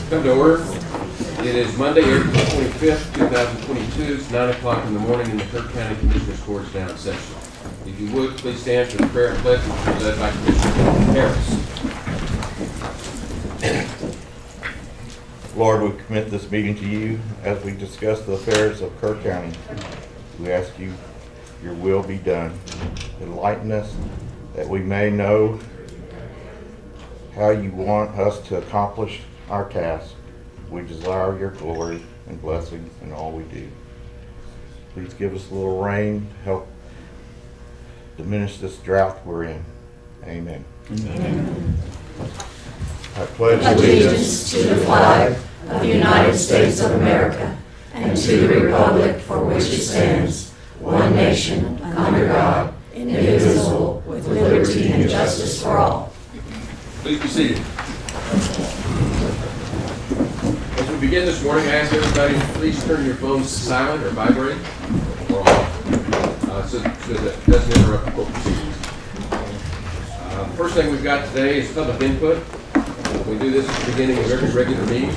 Come to order. It is Monday, April 25th, 2022. It's 9 o'clock in the morning in the Kerr County Commissioners Court's down session. If you would, please stand for the prayer and pledge, which will be led by Commissioner Harris. Lord, we commit this meeting to you as we discuss the affairs of Kerr County. We ask you, your will be done. Enlighten us that we may know how you want us to accomplish our task. We desire your glory and blessing in all we do. Please give us a little rain to help diminish this drought we're in. Amen. Amen. I pledge allegiance to the flag of the United States of America and to the republic for which it stands, one nation, under God, indivisible, with liberty and justice for all. Please be seated. As we begin this morning, I ask everybody to please turn your phones to silent or vibrate or off so that it doesn't interrupt the court proceedings. The first thing we've got today is public input. We do this at the beginning of every regular meeting.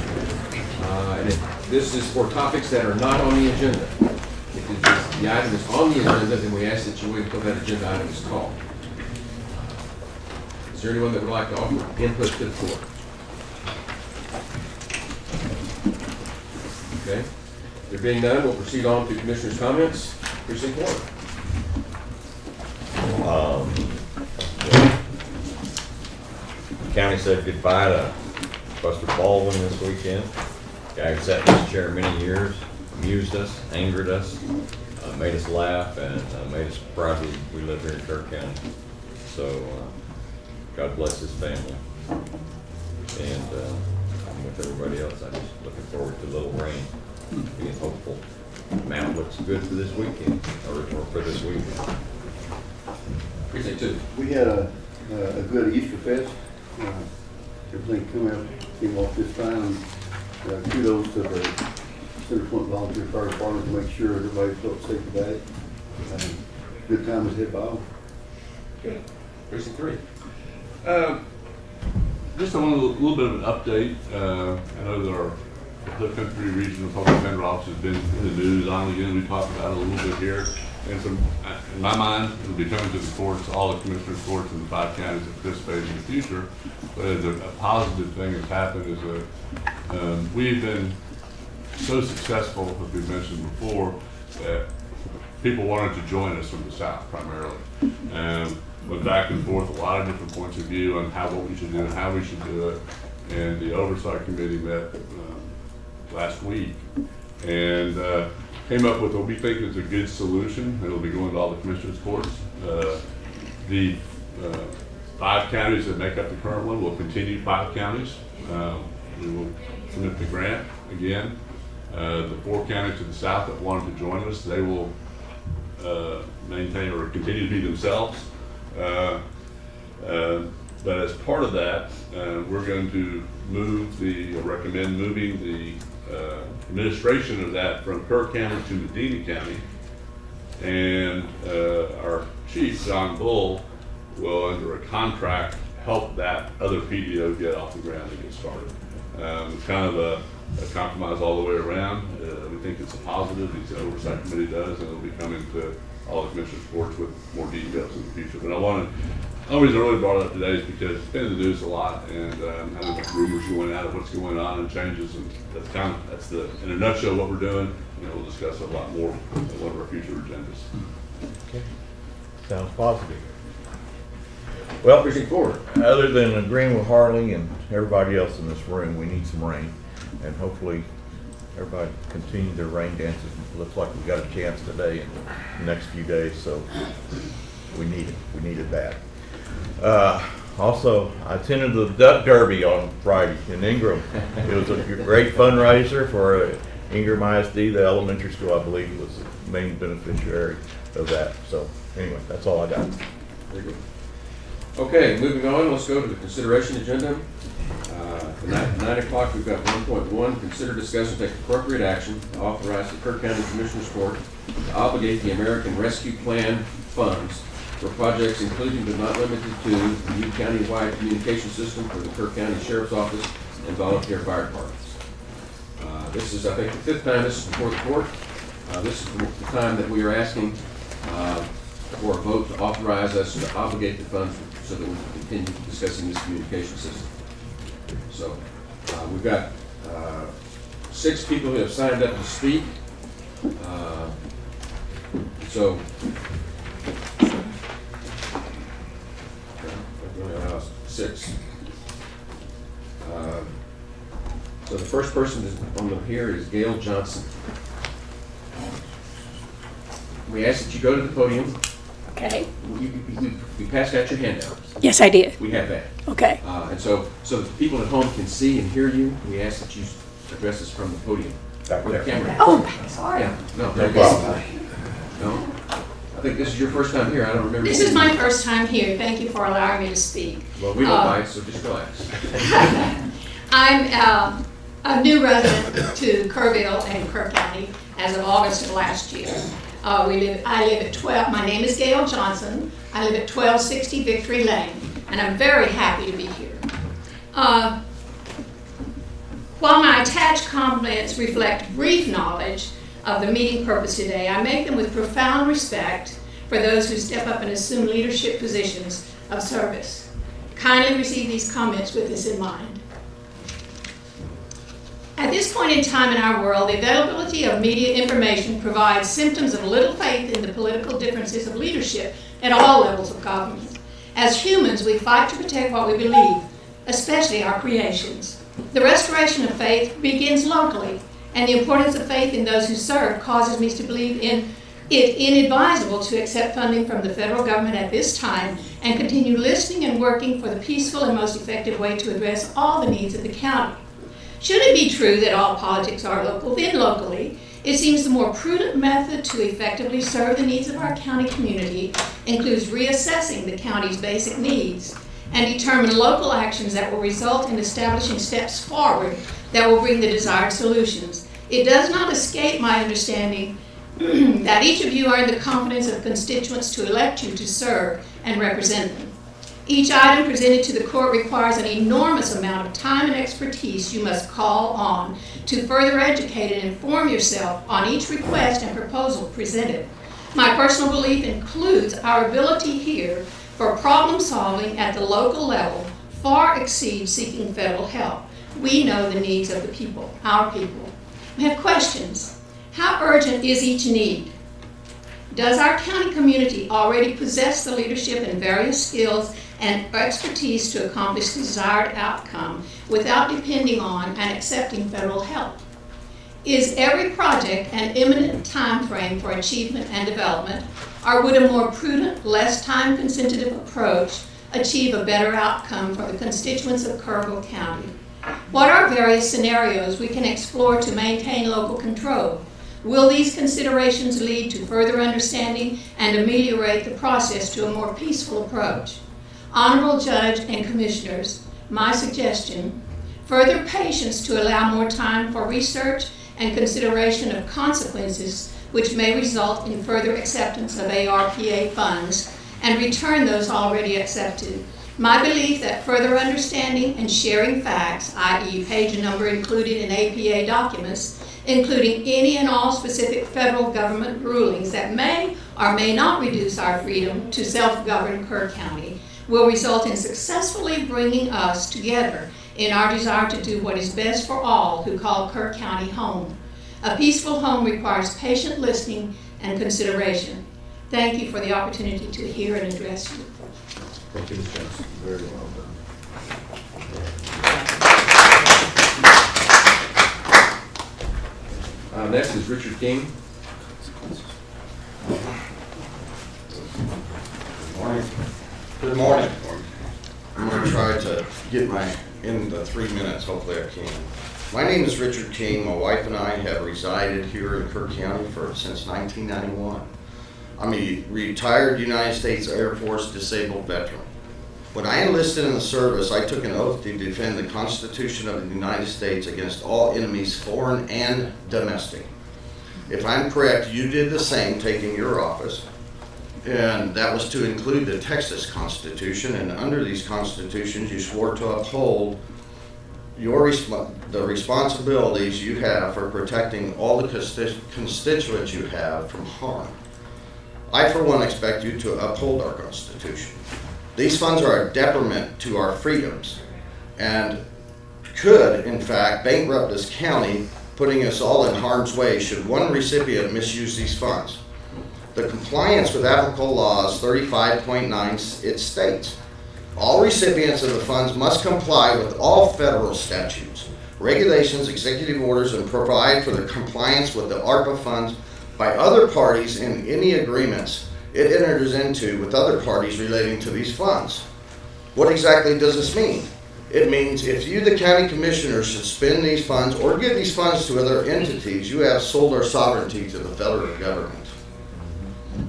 This is for topics that are not on the agenda. If the item is on the agenda, then we ask that you wait until that agenda item is called. Is there anyone that would like to offer input to the floor? Okay. There being none, we'll proceed on to Commissioner's comments. Precinct 1. The county said goodbye to Buster Baldwin this weekend. Guy who sat in this chair many years, amused us, angered us, made us laugh, and made us proud we live here in Kerr County. So God bless his family. And I'm with everybody else. I'm just looking forward to a little rain, being hopeful. The map looks good for this weekend, or for this weekend. Precinct 2. We had a good Easter fest. Everything came off this time. Kudos to the Center Point Volunteer Fire Department to make sure everybody felt safe today. Good time was hit by all. Good. Precinct 3. Just a little bit of an update. I know that our Hood Country Regional Public Defender Office has been in the news on again. We talked about it a little bit here. And some, in my mind, it'll be coming to the courts, all the commissioners' courts in the 5 counties that participate in the future. But as a positive thing that's happened is that we've been so successful, as we mentioned before, that people wanted to join us from the South primarily. Went back and forth a lot of different points of view on what we should do and how we should do it. And the oversight committee met last week and came up with what we think is a good solution. It'll be going to all the commissioners' courts. The 5 counties that make up the current one will continue 5 counties. We will submit the grant again. The 4 counties to the south that wanted to join us, they will maintain or continue to be themselves. But as part of that, we're going to recommend moving the administration of that from Kerr County to Medina County. And our chief, John Bull, will, under a contract, help that other PDO get off the ground and get started. It's kind of a compromise all the way around. We think it's a positive. The oversight committee does, and it'll be coming to all the commissioners' courts with more details in the future. But the only reason I really brought it up today is because it's been in the news a lot, and I know rumors going out of what's going on and changes, and that's in a nutshell what we're doing. And we'll discuss it a lot more in one of our future agendas. Okay. Sounds positive. Well, Precinct 4. other than agreeing with Harley and everybody else in this room, we need some rain. And hopefully everybody continue their rain dances. It looks like we got a chance today and the next few days, so we need it. We needed that. Also, I attended the Duck Derby on Friday in Ingram. It was a great fundraiser for Ingram ISD, the elementary school, I believe, was the main beneficiary of that. So anyway, that's all I got. Very good. Okay, moving on, let's go to the consideration agenda. At 9 o'clock, we've got 1.1, consider, discuss, and take appropriate action to authorize the Kerr County Commissioners Court to obligate the American Rescue Plan funds for projects including but not limited to the new county-wide communication system for the Kerr County Sheriff's Office and volunteer fire departments. This is, I think, the fifth time this is before the court. This is the time that we are asking for a vote to authorize us to obligate the funds so that we can continue discussing this communication system. So we've got 6 people who have signed up to speak. So we only allow 6. So the first person on the here is Gail Johnson. We ask that you go to the podium. Okay. We passed out your handout. Yes, I did. We have that. Okay. And so that the people at home can see and hear you, we ask that you address us from the podium. Back With the there. camera. Oh, sorry. Yeah, no, No problem. no. I think this is your first time here. I don't remember. This is my first time here. Thank you for allowing me to speak. Well, we don't bite, so just relax. I'm a new resident to Kerrville and Kerr County as of August of last year. I live at 12, my name is Gail Johnson. I live at 1260 Victory Lane, and I'm very happy to be here. While my attached comments reflect brief knowledge of the meeting purpose today, I make them with profound respect for those who step up and assume leadership positions of service. Kindly receive these comments with this in mind. At this point in time in our world, the availability of media information provides symptoms of little faith in the political differences of leadership at all levels of government. As humans, we fight to protect what we believe, especially our creations. The restoration of faith begins locally, and the importance of faith in those who serve causes me to believe it inadvisable to accept funding from the federal government at this time and continue listening and working for the peaceful and most effective way to address all the needs of the county. Should it be true that all politics are local, then locally, it seems the more prudent method to effectively serve the needs of our county community includes reassessing the county's basic needs and determine local actions that will result in establishing steps forward that will bring the desired solutions. It does not escape my understanding that each of you earned the confidence of constituents to elect you to serve and represent them. Each item presented to the court requires an enormous amount of time and expertise you must call on to further educate and inform yourself on each request and proposal presented. My personal belief includes our ability here for problem solving at the local level far exceeds seeking federal help. We know the needs of the people, our people. We have questions. How urgent is each need? Does our county community already possess the leadership and various skills and expertise to accomplish the desired outcome without depending on and accepting federal help? Is every project an imminent time frame for achievement and development, or would a more prudent, less time-sensitive approach achieve a better outcome for the constituents of Kerrville County? What are various scenarios we can explore to maintain local control? Will these considerations lead to further understanding and ameliorate the process to a more peaceful approach? Honorable Judge and Commissioners, my suggestion, further patience to allow more time for research and consideration of consequences which may result in further acceptance of ARPA funds and return those already accepted. My belief that further understanding and sharing facts, i.e. page and number included in APA documents, including any and all specific federal government rulings that may or may not reduce our freedom to self-govern Kerr County, will result in successfully bringing us together in our desire to do what is best for all who call Kerr County home. A peaceful home requires patient listening and consideration. Thank you for the opportunity to hear and address you. Thank you, Ms. Johnson. Very well done. Next is Richard King. Good morning. I'm going to try to get in the 3 minutes, hopefully I can. My name is Richard King. My wife and I have resided here in Kerr County since 1991. I'm a retired United States Air Force disabled veteran. When I enlisted in the service, I took an oath to defend the Constitution of the United States against all enemies, foreign and domestic. If I'm correct, you did the same taking your office. And that was to include the Texas Constitution, and under these constitutions you swore to uphold the responsibilities you have for protecting all the constituents you have from harm. I, for one, expect you to uphold our Constitution. These funds are a detriment to our freedoms and could, in fact, bankrupt this county, putting us all in harm's way should one recipient misuse these funds. The compliance with applicable laws 35.9, it states, all recipients of the funds must comply with all federal statutes, regulations, executive orders, and provide for the compliance with the ARPA funds by other parties in any agreements it enters into with other parties relating to these funds. What exactly does this mean? It means if you, the county commissioners, should spend these funds or give these funds to other entities, you have sold our sovereignty to the federal government.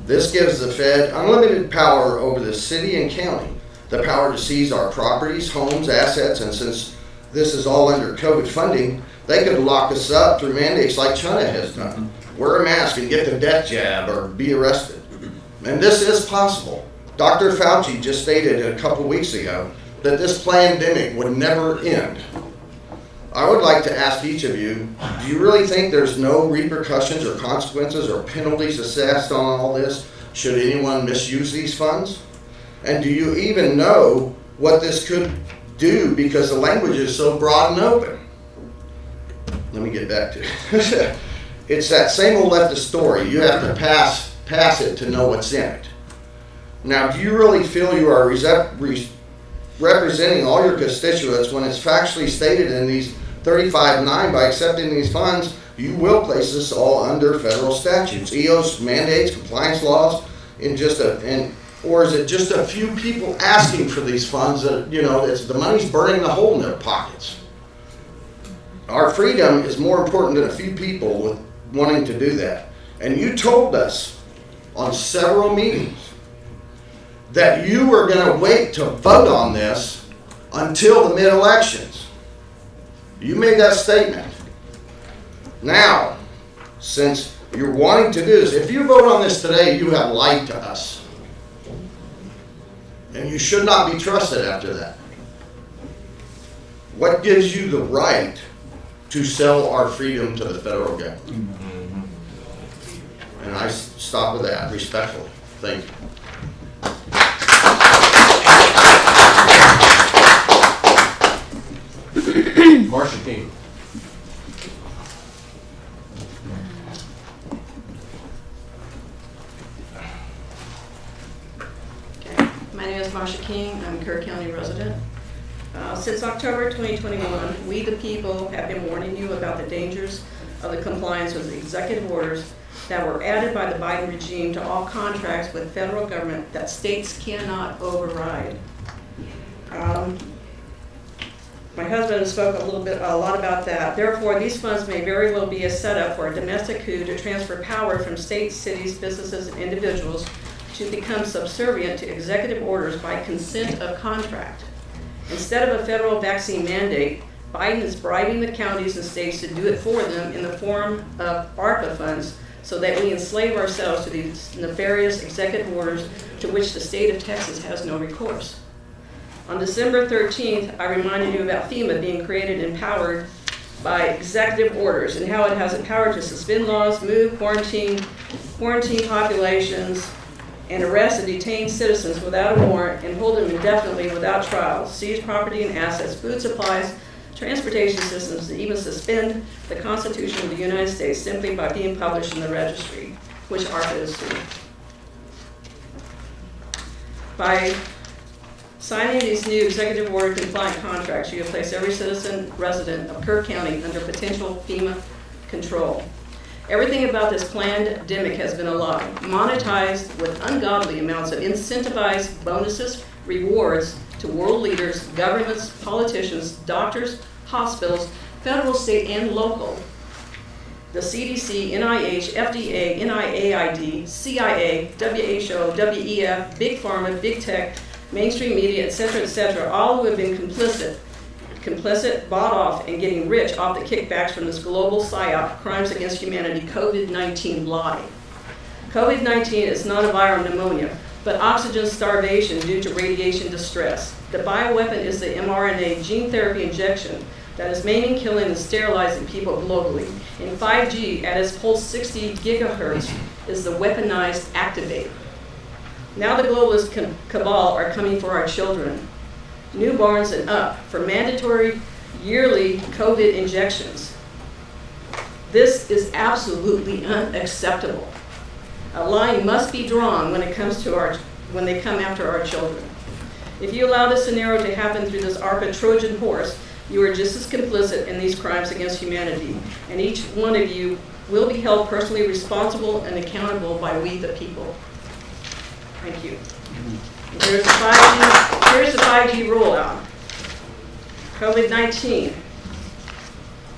This gives the Fed unlimited power over the city and county, the power to seize our properties, homes, assets, and since this is all under COVID funding, they could lock us up through mandates like China has done. Wear a mask and get the death jab or be arrested. And this is possible. Dr. Fauci just stated a couple weeks ago that this pandemic would never end. I would like to ask each of you, do you really think there's no repercussions or consequences or penalties assessed on all this should anyone misuse these funds? And do you even know what this could do because the language is so broad and open? Let me get back to it. It's that same old leftist story. You have to pass it to know what's in it. Now, do you really feel you are representing all your constituents when it's factually stated in these 35.9 by accepting these funds, you will place us all under federal statutes, EOS mandates, compliance laws, or is it just a few people asking for these funds that, the money's burning a hole in their pockets? Our freedom is more important than a few people with wanting to do that. And you told us on several meetings that you were going to wait to vote on this until the mid-elections. You made that statement. Now, since you're wanting to do this, if you vote on this today, you have lied to us. And you should not be trusted after that. What gives you the right to sell our freedom to the federal government? And I stop with that respectfully. Thank you. Marcia King. My name is Marcia King. I'm a Kerr County resident. Since October 2021, we the people have been warning you about the dangers of the compliance with the executive orders that were added by the Biden regime to all contracts with federal government that states cannot override. My husband spoke a lot about that. Therefore, these funds may very well be a setup for a domestic coup to transfer power from states, cities, businesses, and individuals to become subservient to executive orders by consent of contract. Instead of a federal vaccine mandate, Biden is bribing the counties and states to do it for them in the form of ARPA funds so that we enslave ourselves to these nefarious executive orders to which the state of Texas has no recourse. On December 13th, I reminded you about FEMA being created and powered by executive orders and how it has the power to suspend laws, move, quarantine populations, and arrest and detain citizens without a warrant and hold them indefinitely without trial, seize property and assets, food supplies, transportation systems, and even suspend the Constitution of the United States simply by being published in the registry, which ARPA is doing. By signing these new executive order compliant contracts, you have placed every citizen resident of Kerr County under potential FEMA control. Everything about this pandemic has been a lie, monetized with ungodly amounts of incentivized bonuses, rewards to world leaders, governments, politicians, doctors, hospitals, federal, state, and local. The CDC, NIH, FDA, NIAID, CIA, WHO, WEF, Big Pharma, Big Tech, mainstream media, etc., all who have been complicit, bought off, and getting rich off the kickbacks from this global psyop, crimes against humanity, COVID-19 lie. COVID-19 is not a viral pneumonia, but oxygen starvation due to radiation distress. The bioweapon is the mRNA gene therapy injection that is maiming, killing, and sterilizing people globally. And 5G at its pulse 60 gigahertz is the weaponized activator. Now the globalist cabal are coming for our children, newborns and up, for mandatory yearly COVID injections. This is absolutely unacceptable. A line must be drawn when they come after our children. If you allow this scenario to happen through this arc of Trojan horse, you are just as complicit in these crimes against humanity, and each one of you will be held personally responsible and accountable by we the people. Thank you. Here's the 5G rollout. COVID-19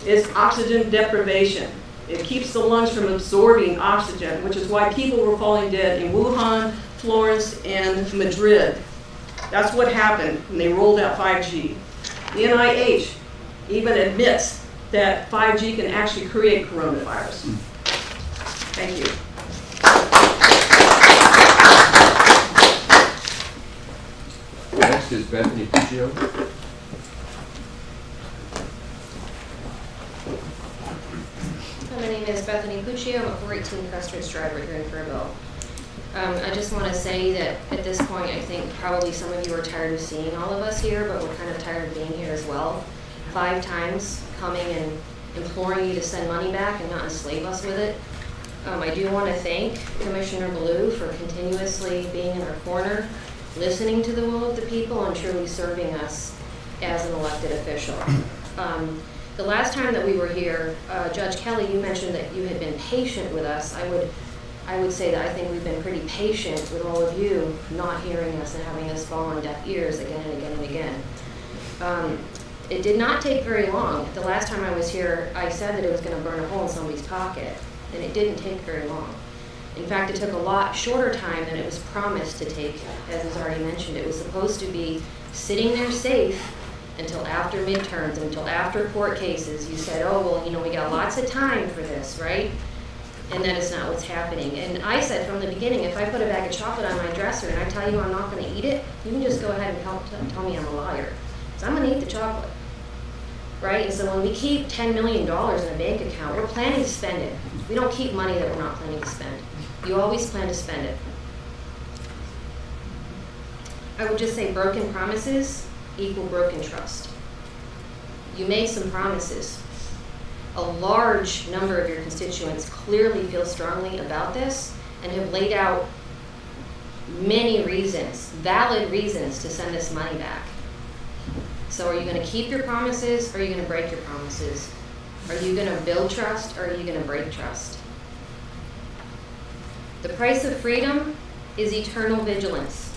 is oxygen deprivation. It keeps the lungs from absorbing oxygen, which is why people were falling dead in Wuhan, Florence, and Madrid. That's what happened when they rolled out 5G. The NIH even admits that 5G can actually create coronavirus. Thank you. Next is Bethany Puccio. My name is Bethany Puccio. I'm a 418 Crestridge driver here in Kerrville. I just want to say that at this point, I think probably some of you are tired of seeing all of us here, but we're kind of tired of being here as well. 5 times coming and imploring you to send money back and not enslave us with it. I do want to thank Commissioner Blue for continuously being in our corner, listening to the will of the people, and truly serving us as an elected official. The last time that we were here, Judge Kelly, you mentioned that you had been patient with us. I would say that I think we've been pretty patient with all of you not hearing us and having us fall on deaf ears again and again and again. It did not take very long. The last time I was here, I said that it was going to burn a hole in somebody's pocket, and it didn't take very long. In fact, it took a lot shorter time than it was promised to take, as was already mentioned. It was supposed to be sitting there safe until after midterms, until after court cases. You said, oh, well, you know, we got lots of time for this, right? And that is not what's happening. And I said from the beginning, if I put a bag of chocolate on my dresser and I tell you I'm not going to eat it, you can just go ahead and tell me I'm a liar. So I'm going to eat the chocolate, right? And so when we keep $10 million in a bank account, we're planning to spend it. We don't keep money that we're not planning to spend. You always plan to spend it. I would just say broken promises equal broken trust. You made some promises. A large number of your constituents clearly feel strongly about this and have laid out many reasons, valid reasons, to send this money back. So are you going to keep your promises, or are you going to break your promises? Are you going to build trust, or are you going to break trust? The price of freedom is eternal vigilance.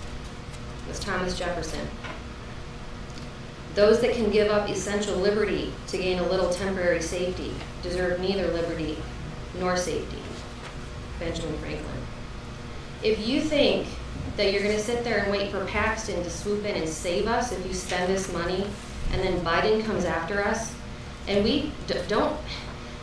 That's Thomas Jefferson. Those that can give up essential liberty to gain a little temporary safety deserve neither liberty nor safety. Benjamin Franklin. If you think that you're going to sit there and wait for Paxton to swoop in and save us if you spend this money, and then Biden comes after us, and we don't,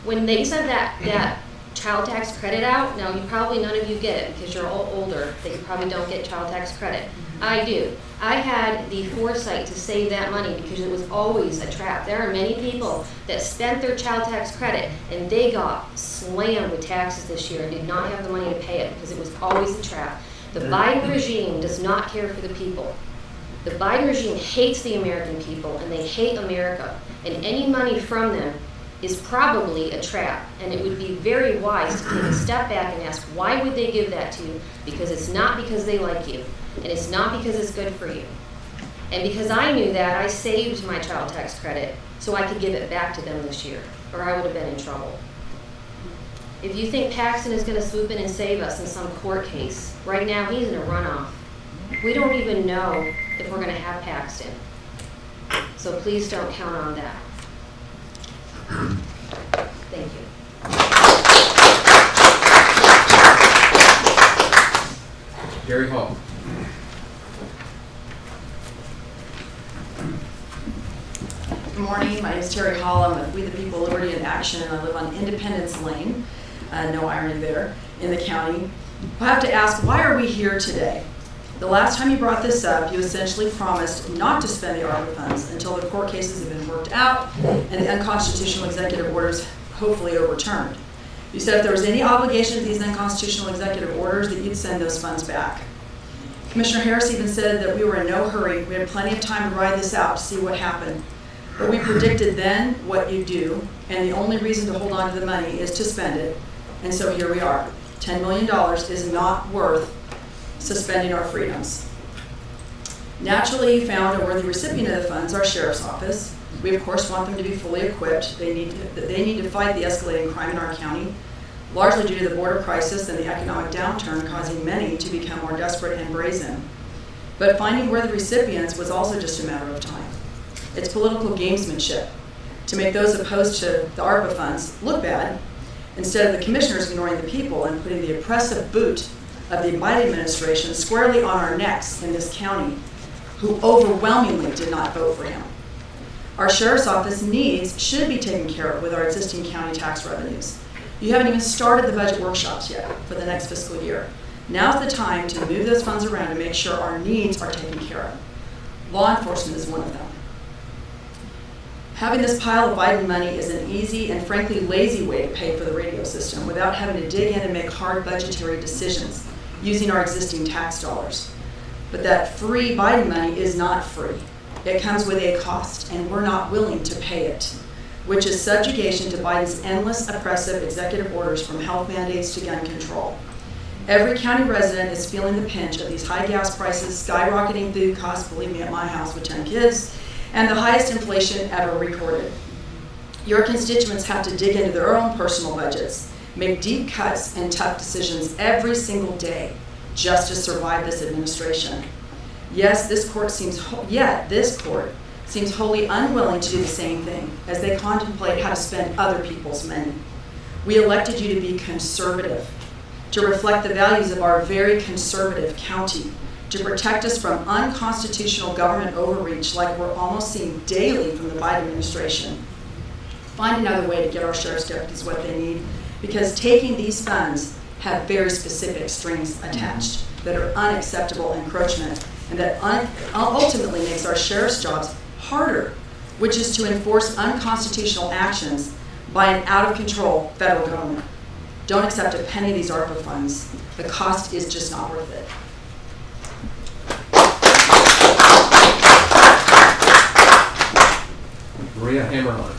when they sent that child tax credit out, now probably none of you get it because you're all older, that you probably don't get child tax credit. I do. I had the foresight to save that money because it was always a trap. There are many people that spent their child tax credit and they got slammed with taxes this year and did not have the money to pay it because it was always a trap. The Biden regime does not care for the people. The Biden regime hates the American people and they hate America, and any money from them is probably a trap, and it would be very wise to take a step back and ask, why would they give that to you? Because it's not because they like you, and it's not because it's good for you. And because I knew that, I saved my child tax credit so I could give it back to them this year, or I would have been in trouble. If you think Paxton is going to swoop in and save us in some court case, right now he's in a runoff. We don't even know if we're going to have Paxton. So please don't count on that. Thank you. Gary Hall. Good morning. My name is Terry Hall. I'm with We the People, Liberty in Action, and I live on Independence Lane. No irony there, in the county. I have to ask, why are we here today? The last time you brought this up, you essentially promised not to spend the ARPA funds until the court cases have been worked out and the unconstitutional executive orders hopefully overturned. You said if there was any obligation to these unconstitutional executive orders that you'd send those funds back. Commissioner Harris even said that we were in no hurry. We had plenty of time to ride this out to see what happened. But we predicted then what you do, and the only reason to hold on to the money is to spend it. And so here we are. $10 million is not worth suspending our freedoms. Naturally, you found a worthy recipient of the funds, our sheriff's office. We of course want them to be fully equipped. They need to fight the escalating crime in our county, largely due to the border crisis and the economic downturn causing many to become more desperate and brazen. But finding worthy recipients was also just a matter of time. It's political gamesmanship to make those opposed to the ARPA funds look bad, instead of the commissioners ignoring the people and putting the oppressive boot of the Biden administration squarely on our necks in this county, who overwhelmingly did not vote for him. Our sheriff's office needs should be taken care of with our existing county tax revenues. You haven't even started the budget workshops yet for the next fiscal year. Now's the time to move those funds around to make sure our needs are taken care of. Law enforcement is one of them. Having this pile of Biden money is an easy and frankly lazy way to pay for the radio system without having to dig in and make hard budgetary decisions using our existing tax dollars. But that free Biden money is not free. It comes with a cost, and we're not willing to pay it, which is subjugation to Biden's endless oppressive executive orders from health mandates to gun control. Every county resident is feeling the pinch of these high gas prices, skyrocketing food costs, believe me, at my house with 10 kids, and the highest inflation ever recorded. Your constituents have to dig into their own personal budgets, make deep cuts and tough decisions every single day just to survive this administration. Yet this court seems wholly unwilling to do the same thing as they contemplate how to spend other people's money. We elected you to be conservative, to reflect the values of our very conservative county, to protect us from unconstitutional government overreach like we're almost seeing daily from the Biden administration. Find another way to get our sheriff's deputies what they need, because taking these funds have very specific strings attached that are unacceptable encroachment and that ultimately makes our sheriff's jobs harder, which is to enforce unconstitutional actions by an out-of-control federal government. Don't accept a penny of these ARPA funds. The cost is just not worth it. Maria Hammerline.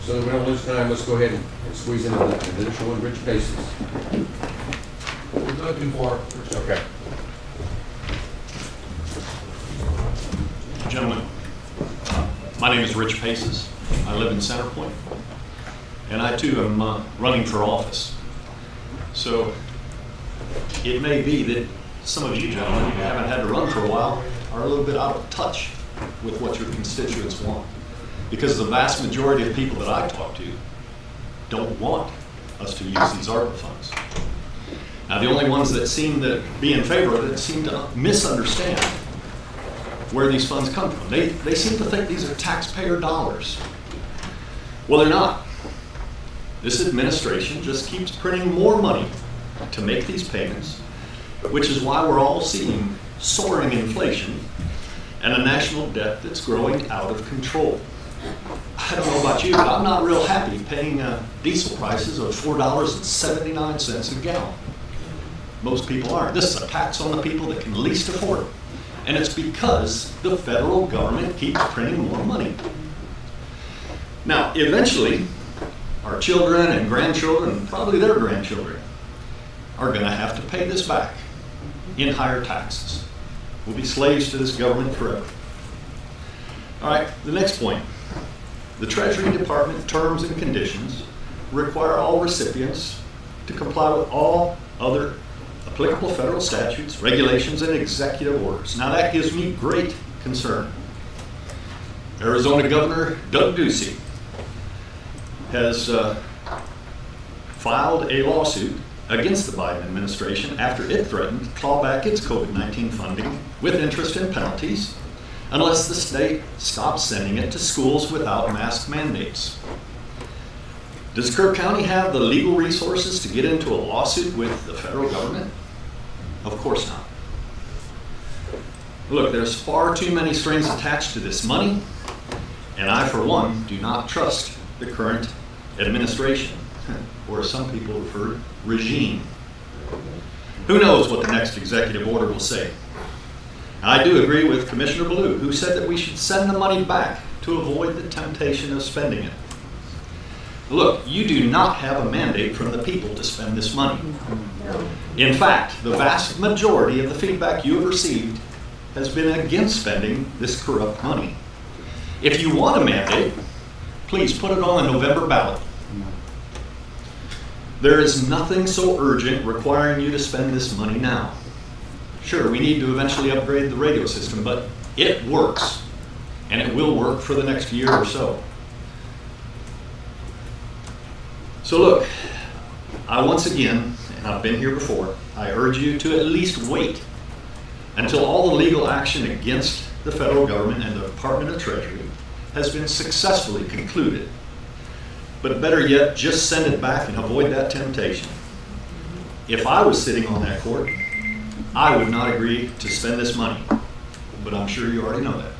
So we don't lose time, let's go ahead and squeeze in the initial one, Rich Paces. We're not too far. Okay. Gentlemen, my name is Rich Paces. I live in Center Point, and I too am running for office. So it may be that some of you gentlemen who haven't had to run for a while are a little bit out of touch with what your constituents want, because the vast majority of people that I talk to don't want us to use these ARPA funds. Now, the only ones that seem to be in favor of it seem to misunderstand where these funds come from. They seem to think these are taxpayer dollars. Well, they're not. This administration just keeps printing more money to make these payments, which is why we're all seeing soaring inflation and a national debt that's growing out of control. I don't know about you, but I'm not real happy paying diesel prices of $4.79 a gallon. Most people aren't. This is a tax on the people that can least afford it. And it's because the federal government keeps printing more money. Now, eventually, our children and grandchildren, and probably their grandchildren, are going to have to pay this back in higher taxes. We'll be slaves to this government forever. All right, the next point. The Treasury Department terms and conditions require all recipients to comply with all other applicable federal statutes, regulations, and executive orders. Now that gives me great concern. Arizona Governor Doug Ducey has filed a lawsuit against the Biden administration after it threatened to claw back its COVID-19 funding with interest and penalties unless the state stops sending it to schools without mask mandates. Does Kerr County have the legal resources to get into a lawsuit with the federal government? Of course not. Look, there's far too many strings attached to this money, and I, for one, do not trust the current administration, or as some people refer to, regime. Who knows what the next executive order will say? I do agree with Commissioner Blue, who said that we should send the money back to avoid the temptation of spending it. Look, you do not have a mandate from the people to spend this money. In fact, the vast majority of the feedback you have received has been against spending this corrupt money. If you want a mandate, please put it on the November ballot. There is nothing so urgent requiring you to spend this money now. Sure, we need to eventually upgrade the radio system, but it works, and it will work for the next year or so. So look, I once again, and I've been here before, I urge you to at least wait until all the legal action against the federal government and the Department of Treasury has been successfully concluded. But better yet, just send it back and avoid that temptation. If I was sitting on that court, I would not agree to spend this money, but I'm sure you already know that.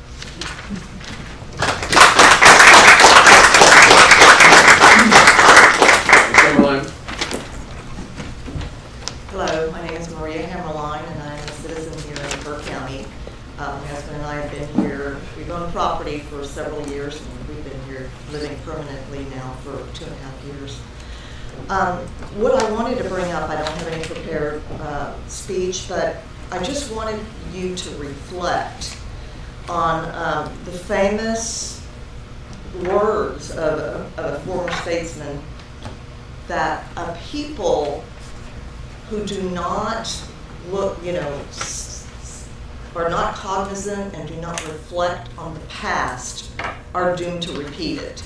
Hello, my name is Maria Hammerline, and I'm a citizen here in Kerr County. My husband and I have been here, we've owned property for several years, and we've been here living permanently now for 2.5 years. What I wanted to bring up, I don't have any prepared speech, but I just wanted you to reflect on the famous words of a former statesman that a people who do not look, are not cognizant and do not reflect on the past are doomed to repeat it.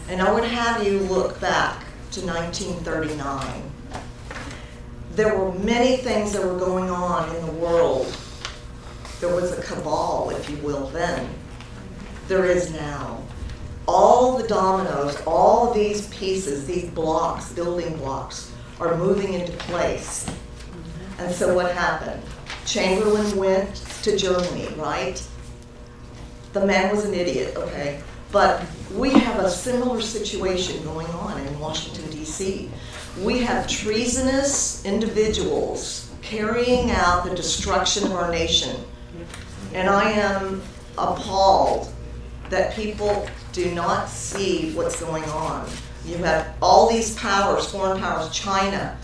And I would have you look back to 1939. There were many things that were going on in the world. There was a cabal, if you will, then. There is now. All the dominoes, all of these pieces, these blocks, building blocks, are moving into place. And so what happened? Chamberlain went to Germany, right? The man was an idiot, okay? But we have a similar situation going on in Washington, D.C. We have treasonous individuals carrying out the destruction of our nation. And I am appalled that people do not see what's going on. You have all these powers, foreign powers, China.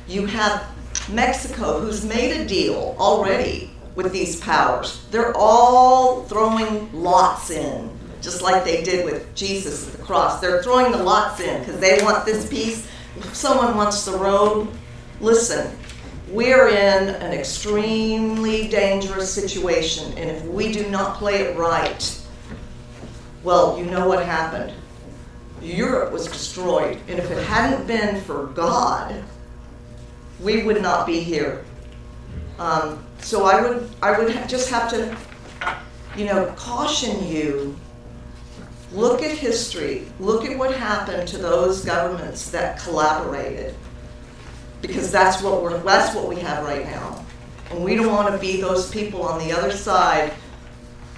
You have Mexico, who's made a deal already with these powers. They're all throwing lots in, just like they did with Jesus at the cross. They're throwing the lots in because they want this piece. If someone wants the road, listen, we're in an extremely dangerous situation, and if we do not play it right, well, you know what happened. Europe was destroyed, and if it hadn't been for God, we would not be here. So I would just have to, caution you. Look at history. Look at what happened to those governments that collaborated, because that's what we have right now, and we don't want to be those people on the other side,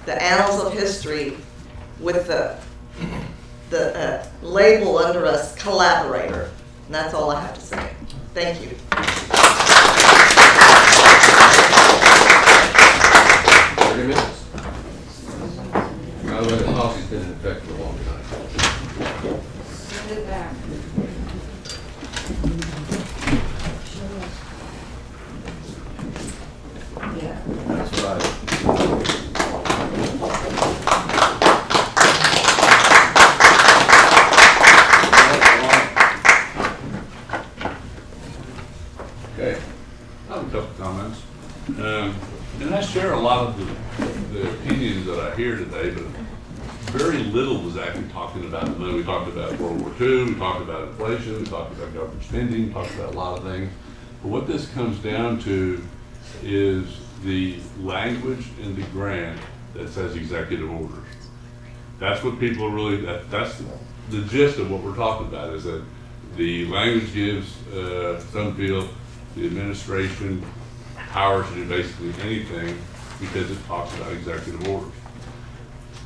the annals of history, with the label under us, collaborator. And that's all I have to say. Thank you. 30 minutes. By the way, the policy's been in effect for a long time. Send it back. Yeah. That's right. Okay. I have a couple comments. And I share a lot of the opinions that I hear today, but very little was actually talking about the money. We talked about World War II, we talked about inflation, we talked about government spending, we talked about a lot of things. But what this comes down to is the language in the grant that says executive orders. That's what people are really, that's the gist of what we're talking about, is that the language gives some feel the administration power to do basically anything because it talks about executive orders.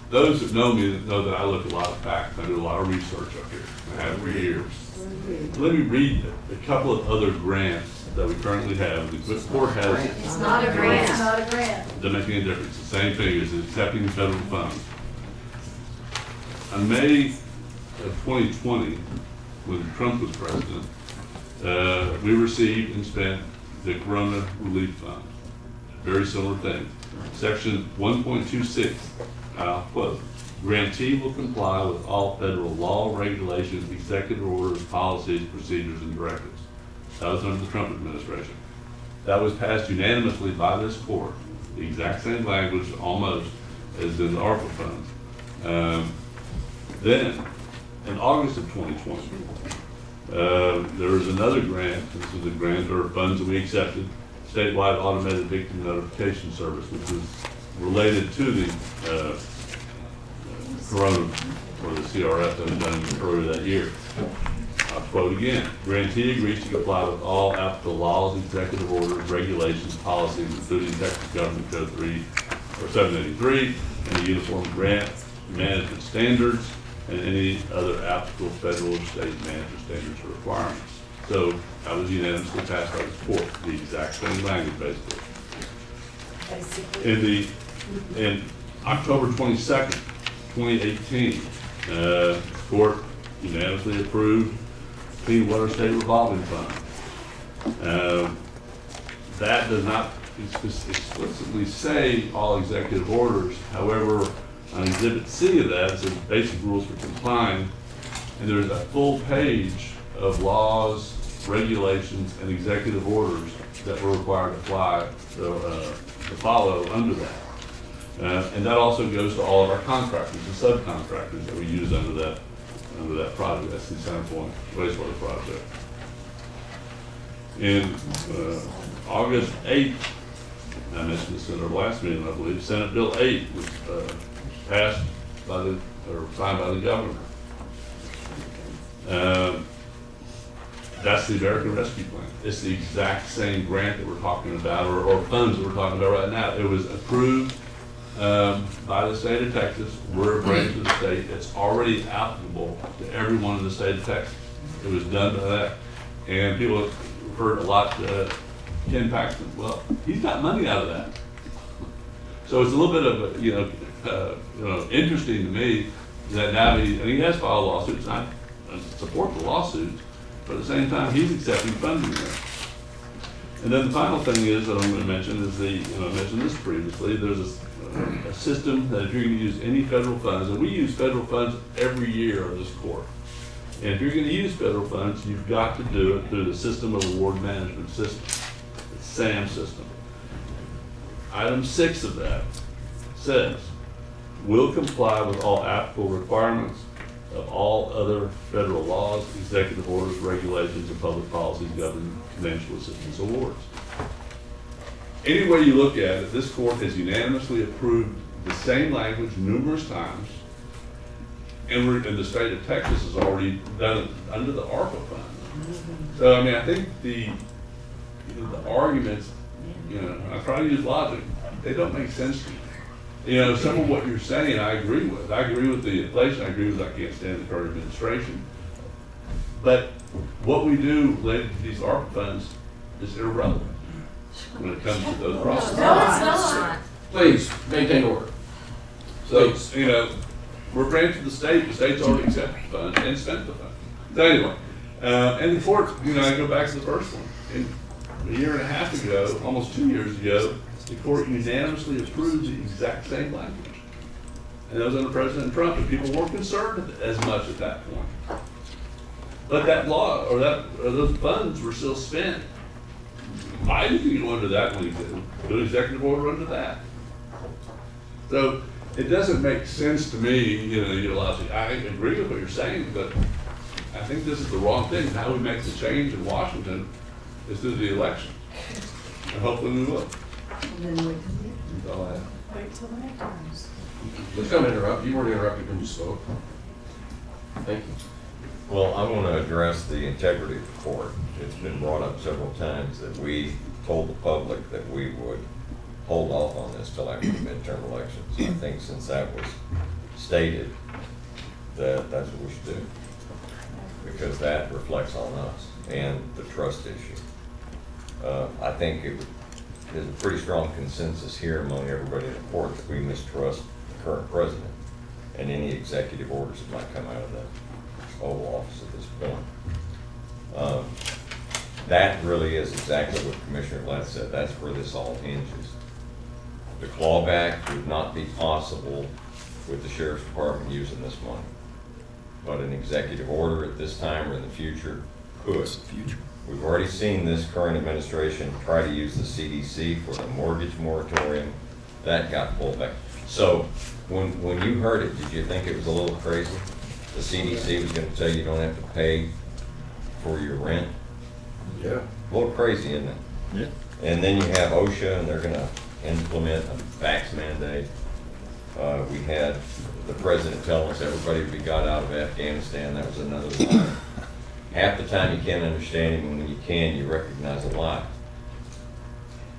Those that know me know that I look at a lot of facts. I do a lot of research up here. I have for years. Let me read a couple of other grants that we currently have. The court has. It's not a grant. It's not a grant. Doesn't make any difference. The same thing as accepting federal funds. On May of 2020, when Trump was president, we received and spent the Corona Relief Fund. Very similar thing. Section 1.26, I'll quote, grantee will comply with all federal law, regulations, executive orders, policies, procedures, and directives. That was under the Trump administration. That was passed unanimously by this court. The exact same language almost as in the ARPA funds. Then, in August of 2020, there was another grant. This was a grant or funds that we accepted, statewide automated victim notification service, which was related to the Corona or the CRF that was done earlier that year. I'll quote again, grantee agrees to comply with all applicable laws, executive orders, regulations, policies, including Texas Government Code 783 and the Uniform Grant Management Standards and any other applicable federal or state management standards or requirements. So that was unanimously passed by the court, the exact same language basically. In October 22nd, 2018, the court unanimously approved Clean Water State Revolving Fund. That does not explicitly say all executive orders. However, on Exhibit C of that, it says basic rules for complying, and there's a full page of laws, regulations, and executive orders that we're required to follow under that. And that also goes to all of our contractors and subcontractors that we use under that project. That's the Centerpoint wastewater project. In August 8th, I mentioned this in our last meeting, I believe, Senate Bill 8 was passed or signed by the governor. That's the American Rescue Plan. It's the exact same grant that we're talking about, or funds that we're talking about right now. It was approved by the state of Texas. We're a branch of the state. It's already applicable to everyone in the state of Texas. It was done by that. And people have heard a lot to Ken Paxton. Well, he's got money out of that. So it's a little bit of interesting to me that now he has filed lawsuits. And I support the lawsuits, but at the same time he's accepting funding there. And then the final thing is that I'm going to mention is I mentioned this previously. There's a system that if you're going to use any federal funds, and we use federal funds every year on this court. And if you're going to use federal funds, you've got to do it through the System of Award Management System, the SAM system. Item 6 of that says, will comply with all applicable requirements of all other federal laws, executive orders, regulations, and public policies governing financial assistance awards. Any way you look at it, this court has unanimously approved the same language numerous times, and the state of Texas has already done it under the ARPA fund. So, I mean, I think the arguments, I try to use logic, they don't make sense to me. Some of what you're saying, I agree with. I agree with the inflation. I agree with I can't stand the current administration. But what we do related to these ARPA funds is irrelevant when it comes to those processes. No, it's not. Please, maintain order. So, we're a branch of the state. The state's already accepted the funds and spent the funds. So anyway, and the court, I go back to the first one. A year and a half ago, almost 2 years ago, the court unanimously approved the exact same language. And that was under President Trump, and people weren't concerned as much at that point. But that law, or those funds were still spent. Biden can go under that when he did. Do an executive order under that. So it doesn't make sense to me, I agree with what you're saying, but I think this is the wrong thing. How we make the change in Washington is through the election. And hopefully we will. That's all I have. Let's not interrupt. You weren't interrupted when you spoke. Thank you. Well, I want to address the integrity of the court. It's been brought up several times that we told the public that we would hold off on this till after the midterm elections. I think since that was stated, that that's what we should do. Because that reflects on us and the trust issue. I think there's a pretty strong consensus here among everybody in the court that we mistrust the current president and any executive orders that might come out of that Oval Office at this point. That really is exactly what Commissioner Glatt said. That's where this all hinges. The clawback would not be possible with the Sheriff's Department using this money. But an executive order at this time or in the future could. We've already seen this current administration try to use the CDC for the mortgage moratorium. That got pulled back. So when you heard it, did you think it was a little crazy? The CDC was going to tell you you don't have to pay for your rent? Yeah. A little crazy, isn't it? Yeah. And then you have OSHA, and they're going to implement a vax mandate. We had the president telling us everybody would be got out of Afghanistan. That was another lie. Half the time you can't understand him, and when you can, you recognize a lie.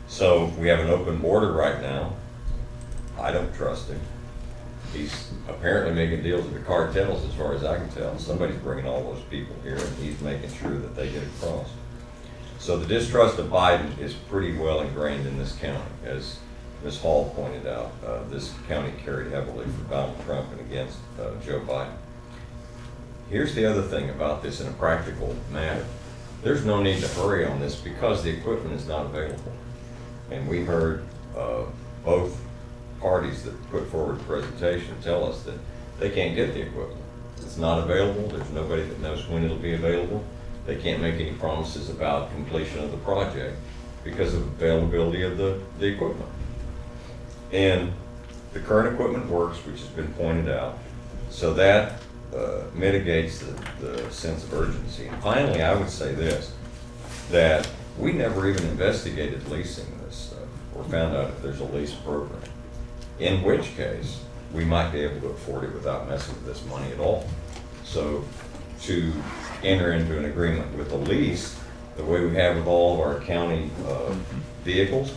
So we have an open border right now. I don't trust him. He's apparently making deals with the cartels, as far as I can tell. Somebody's bringing all those people here, and he's making sure that they get across. So the distrust of Biden is pretty well ingrained in this county. As Ms. Hall pointed out, this county carried heavily for Donald Trump and against Joe Biden. Here's the other thing about this in a practical matter. There's no need to hurry on this because the equipment is not available. And we heard both parties that put forward the presentation tell us that they can't get the equipment. It's not available. There's nobody that knows when it'll be available. They can't make any promises about completion of the project because of availability of the equipment. And the current equipment works, which has been pointed out. So that mitigates the sense of urgency. And finally, I would say this, that we never even investigated leasing this stuff or found out if there's a lease program. In which case, we might be able to afford it without messing with this money at all. So to enter into an agreement with a lease, the way we have with all of our county vehicles,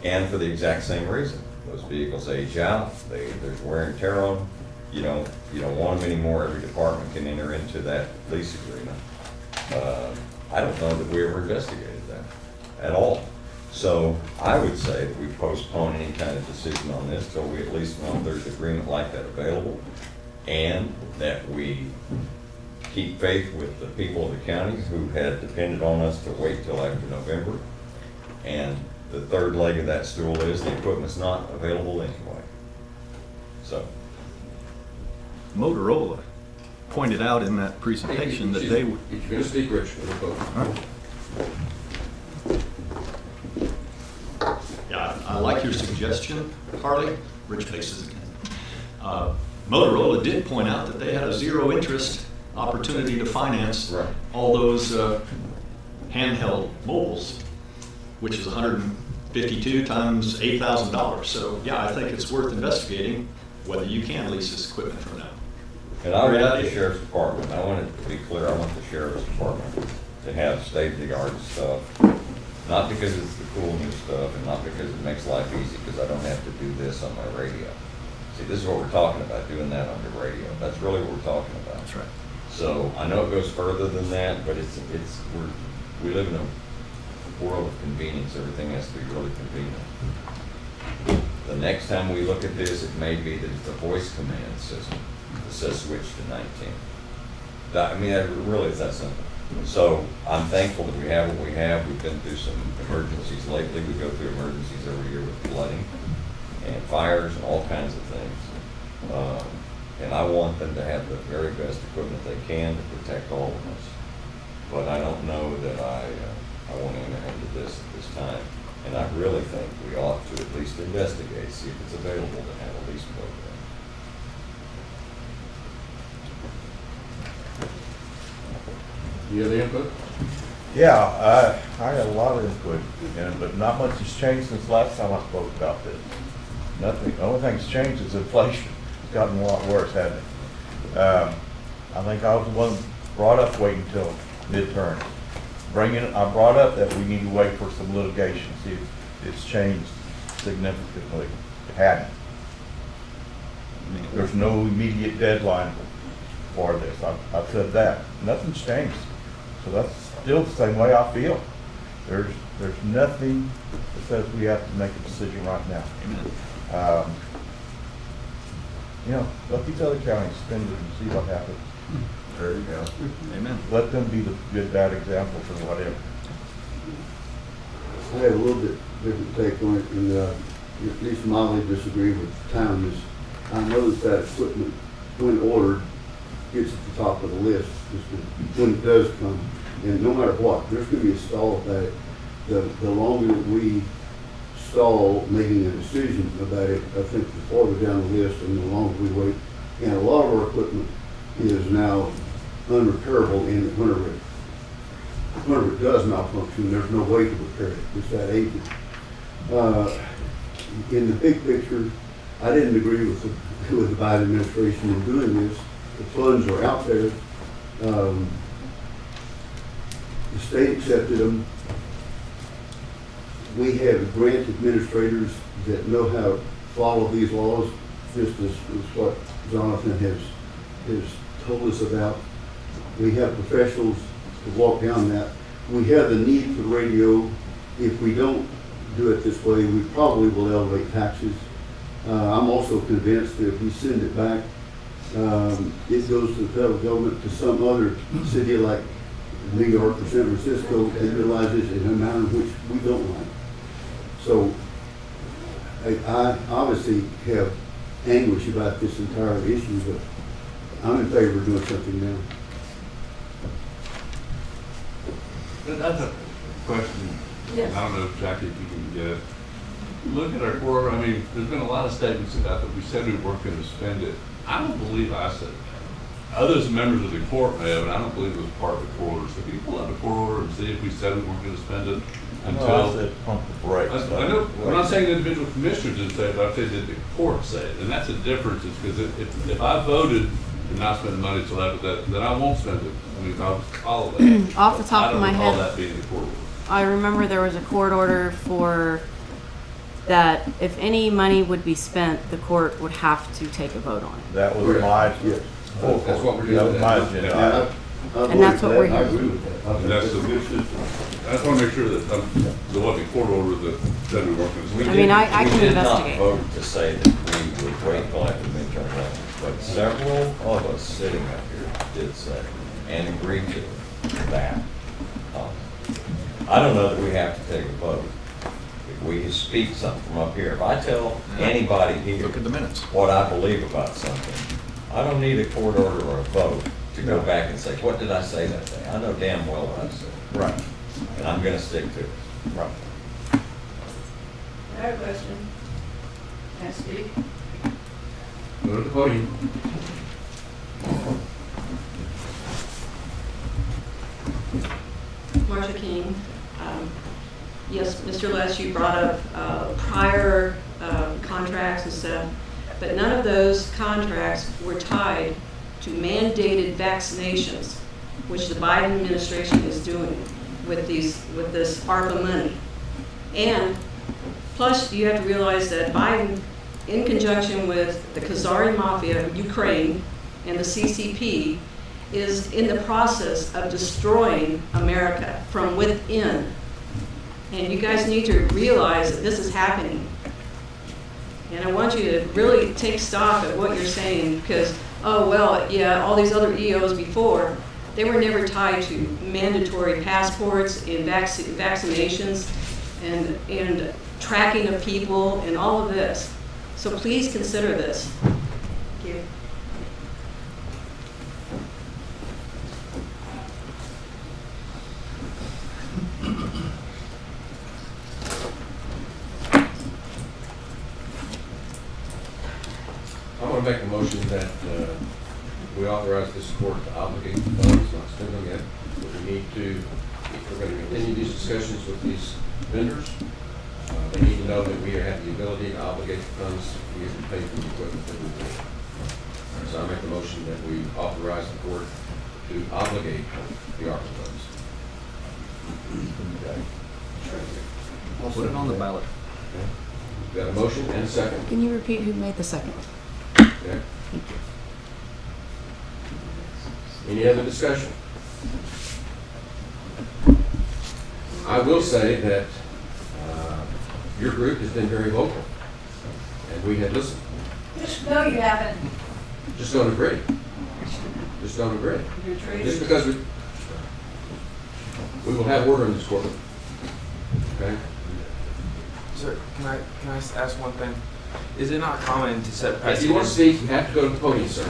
and for the exact same reason. Those vehicles age out, there's wear and tear on them. You don't want them anymore. Every department can enter into that lease agreement. I don't know that we ever investigated that at all. So I would say that we postpone any kind of decision on this till we at least know if there's agreement like that available, and that we keep faith with the people of the county who had depended on us to wait till after November. And the third leg of that stool is the equipment's not available anyway. So. Motorola pointed out in that presentation that they would. If you're going to speak, Rich, we'll go. Yeah, I like your suggestion, Harley. Rich faces again. Motorola did point out that they had a zero interest opportunity to finance all those handheld mobiles, which is $152 times $8,000. So yeah, I think it's worth investigating whether you can lease this equipment from them. And I want the Sheriff's Department, I want it to be clear, I want the Sheriff's Department to have state-of-the-art stuff. Not because it's the cool new stuff and not because it makes life easy, because I don't have to do this on my radio. See, this is what we're talking about, doing that on the radio. That's really what we're talking about. That's right. So I know it goes further than that, but we live in a world of convenience. Everything has to be really convenient. The next time we look at this, it may be that it's a voice command system that says switch to 19. I mean, it really is that simple. So I'm thankful that we have what we have. We've been through some emergencies lately. We go through emergencies every year with flooding and fires and all kinds of things. And I want them to have the very best equipment they can to protect all of us. But I don't know that I want to enter into this at this time. And I really think we ought to at least investigate, see if it's available to have a lease program. You have the input? Yeah, I got a lot of input, but not much has changed since last time I spoke about this. Nothing, the only thing that's changed is inflation. It's gotten a lot worse, hasn't it? I think I was the one brought up waiting until midterm. I brought up that we need to wait for some litigation, see if it's changed significantly. It hadn't. There's no immediate deadline for this. I've said that. Nothing's changed. So that's still the same way I feel. There's nothing that says we have to make a decision right now. Let these other counties spend it and see what happens. There you go. Amen. Let them be the good, bad examples or whatever. I have a little bit different take on it, and at least mildly disagree with Tom. Is I know that equipment, when ordered, gets at the top of the list when it does come. And no matter what, there's going to be a stall about it. The longer that we stall making a decision about it, I think the farther down the list and the longer we wait. And a lot of our equipment is now unrepairable, and whenever it does malfunction, there's no way to repair it. It's that aging. In the big picture, I didn't agree with the Biden administration in doing this. The funds are out there. The state accepted them. We have grant administrators that know how to follow these laws, just as what Jonathan has told us about. We have professionals to walk down that. We have the need for radio. If we don't do it this way, we probably will elevate taxes. I'm also convinced that if we send it back, it goes to the federal government, to some other city like New York or San Francisco, and realizes in a manner which we don't like. So I obviously have anguish about this entire issue, but I'm in favor of doing something now. That's a question. Yes. I don't know, Jackie, if you can get it. Look at our core, there's been a lot of statements about that we said we weren't going to spend it. I don't believe I said it. Others members of the court may have, and I don't believe it was part of the court order. So can you pull out the court order and see if we said we weren't going to spend it until... I said pump the brakes. I know, I'm not saying the individual commissioners didn't say it, but I'm saying that the court said it. And that's a difference, is because if I voted to not spend money till after that, then I won't spend it. I'll follow that. Off the top of my I don't recall head, that being the court order. I remember there was a court order for that if any money would be spent, the court would have to take a vote on it. That was my, Yes. That's what we're doing. that was my agenda. And that's what we're I here. agree with that. I think That's that's a the- good system. I just want to make sure that there wasn't a court order that said we weren't going to spend I it. mean, I can We did not investigate. vote to say that we would wait until after the midterm elections, but several of us sitting up here did say and agreed to that. I don't know that we have to take a vote. If we can speak something from up here, if I tell anybody here Look at the minutes. what I believe about something, I don't need a court order or a vote to go back and say, what did I say that day? I know damn well what I said, Right, and I'm gonna stick to it. right. I have a question. Can I speak? Go to the podium. Marsha King. Yes, Mr. Les, you brought up prior contracts and stuff, but none of those contracts were tied to mandated vaccinations, which the Biden administration is doing with this ARPA money. And plus, you have to realize that Biden, in conjunction with the Khazari Mafia of Ukraine and the CCP, is in the process of destroying America from within. And you guys need to realize that this is happening. And I want you to really take stock of what you're saying, because, oh, well, yeah, all these other EOs before, they were never tied to mandatory passports and vaccinations and tracking of people and all of this. So please consider this. Thank you. I'm gonna make a motion that we authorize this court to obligate the funds, not spend them yet, but we need to if we're going to continue these discussions with these vendors, they need to know that we have the ability to obligate the funds we have to pay for the equipment that we buy. So I make the motion that we authorize the court to obligate the ARPA funds. Put it on the ballot. Got a motion and a second. Can you repeat who made the second? Okay. Any other discussion? I will say that your group has been very vocal, and we have listened. No, you haven't. Just don't agree. Just don't agree. Just because we will have order in this courtroom. Okay? Sir, can I ask one thing? Is it not common to set If you want to speak, you have to go to the podium, sir.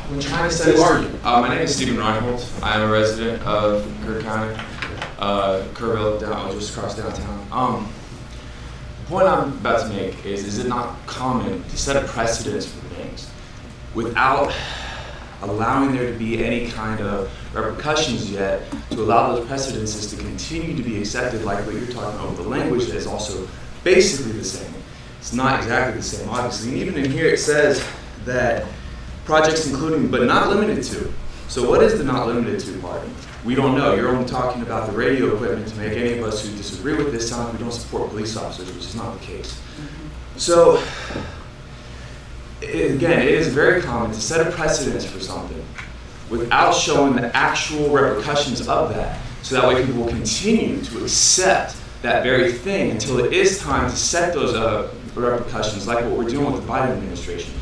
When trying to set Who are you? my name is Stephen Reinhold. I am a resident of Kerr County, Kerrville, just across downtown. The point I'm about to make is it not common to set a precedence for things without allowing there to be any kind of repercussions yet, to allow those precedences to continue to be accepted, like what you're talking about with the language that is also basically the same. It's not exactly the same, obviously. And even in here it says that projects including but not limited to. So what is the not limited to part? We don't know. You're only talking about the radio equipment to make any of us who disagree with this sound like we don't support police officers, which is not the case. So again, it is very common to set a precedence for something without showing the actual repercussions of that. So that way people will continue to accept that very thing until it is time to set those repercussions, like what we're doing with the Biden administration.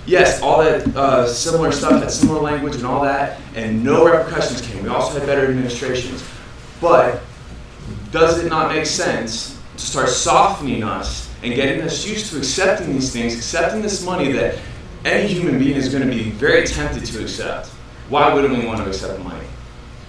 Yes, all that similar stuff had similar language and all that, and no repercussions came. We also had better administrations. But does it not make sense to start softening us and getting us used to accepting these things, accepting this money that any human being is going to be very tempted to accept? Why wouldn't we want to accept money?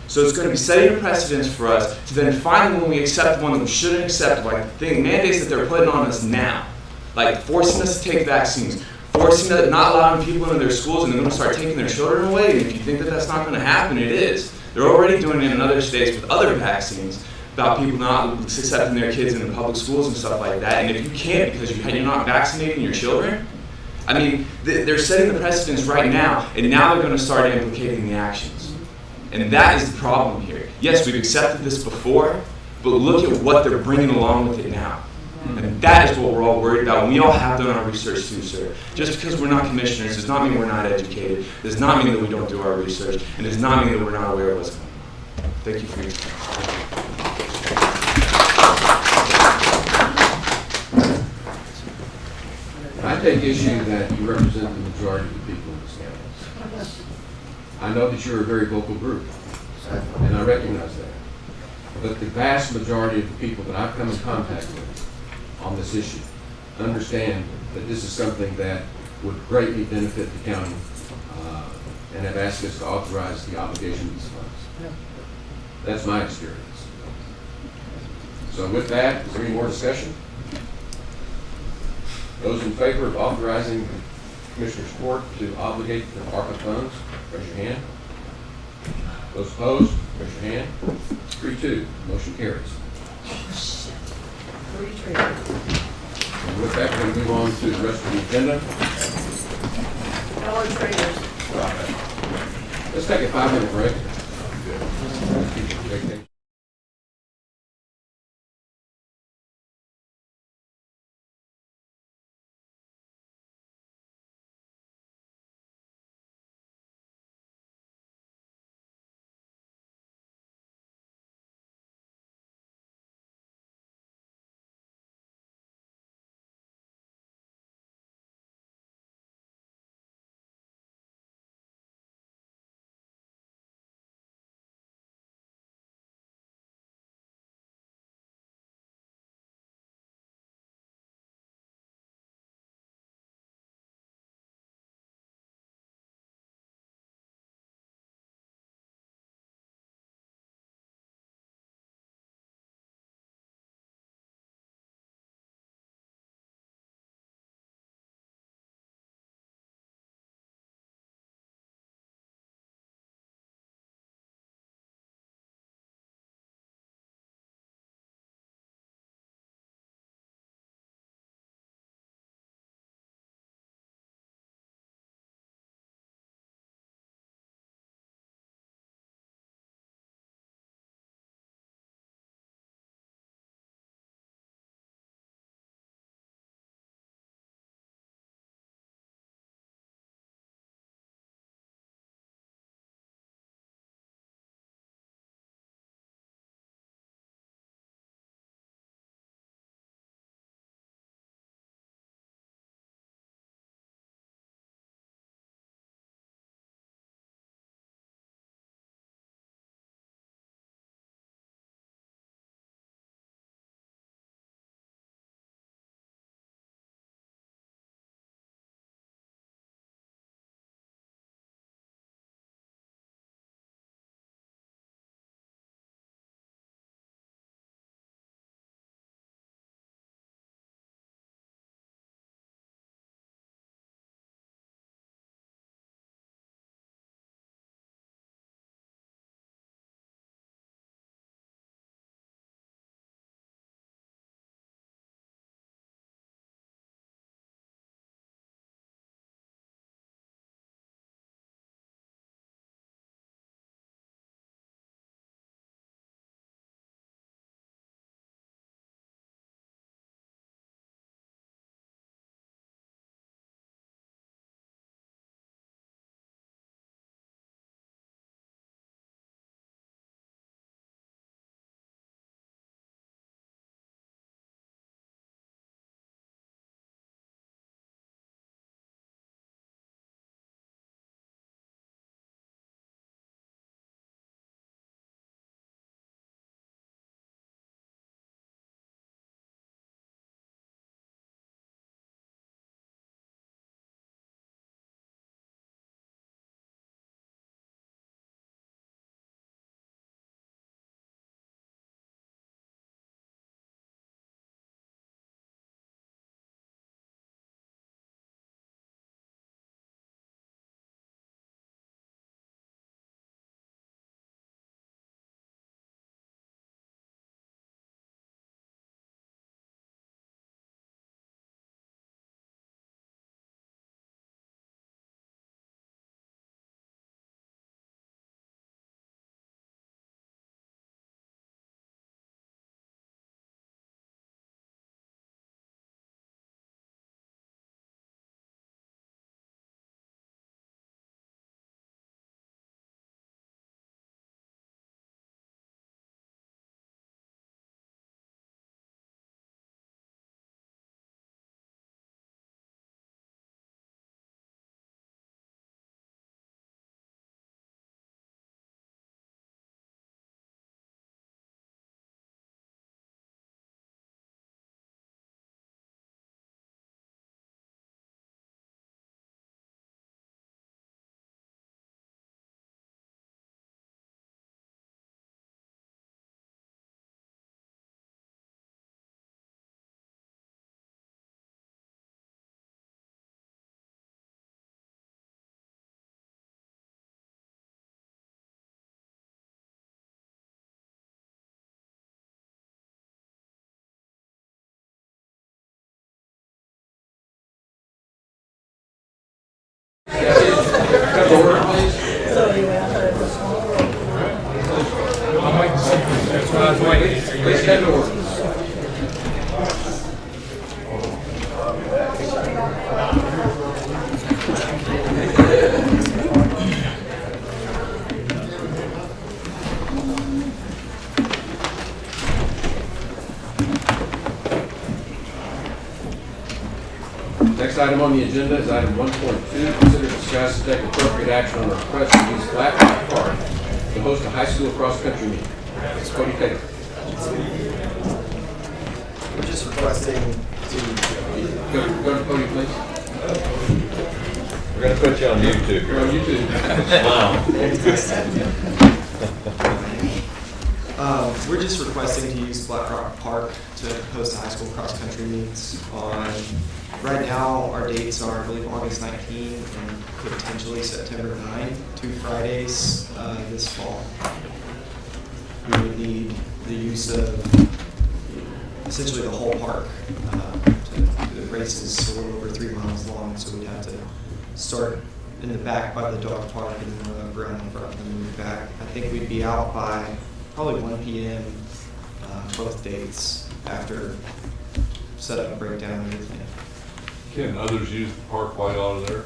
So it's going to be setting a precedence for us to then finally, when we accept one that we shouldn't accept, like the mandates that they're putting on us now, like forcing us to take vaccines, forcing that, not allowing people into their schools, and they're going to start taking their children away. And if you think that that's not going to happen, it is. They're already doing it in other states with other vaccines about people not accepting their kids in the public schools and stuff like that. And if you can't because you're not vaccinating your children, I mean, they're setting the precedence right now, and now they're going to start implicating the actions. And that is the problem here. Yes, we've accepted this before, but look at what they're bringing along with it now. And that is what we're all worried about. And we all have done our research too, sir. Just because we're not commissioners does not mean we're not educated. It does not mean that we don't do our research. And it does not mean that we're not aware of what's going on. Thank you for your time. I take issue that you represent the majority of the people in this county. I know that you're a very vocal group, and I recognize that. But the vast majority of the people that I've come in contact with on this issue understand that this is something that would greatly benefit the county and have asked us to authorize the obligation of these funds. That's my experience. So with that, is there any more discussion? Those in favor of authorizing the Commissioner's Court to obligate the ARPA funds, raise your hand. Those opposed, raise your hand. 3-2, motion carries. And with that, we're going to move on to the rest of the agenda. Fellow traders. Let's take a 5-minute break. Come to order, please. Please come to order. Next item on the agenda is item 1.2, consider, discuss, and take appropriate action on a request to use Flat Rock Park to host a high school cross-country meet. Ms. Cody Taylor. We're just requesting to. Go to Cody, please. We're gonna put you on YouTube. You're on YouTube. We're just requesting to use Black Rock Park to host a high school cross-country meets on, right now, our dates are, I believe, August 19 and potentially September 9, 2 Fridays this fall. We would need the use of essentially the whole park. The race is a little over 3 miles long, so we'd have to start in the back by the dog park and then around in front and then move back. I think we'd be out by probably 1 p.m. Both dates after setup, breakdown, and everything. Can others use the park while y'all are there?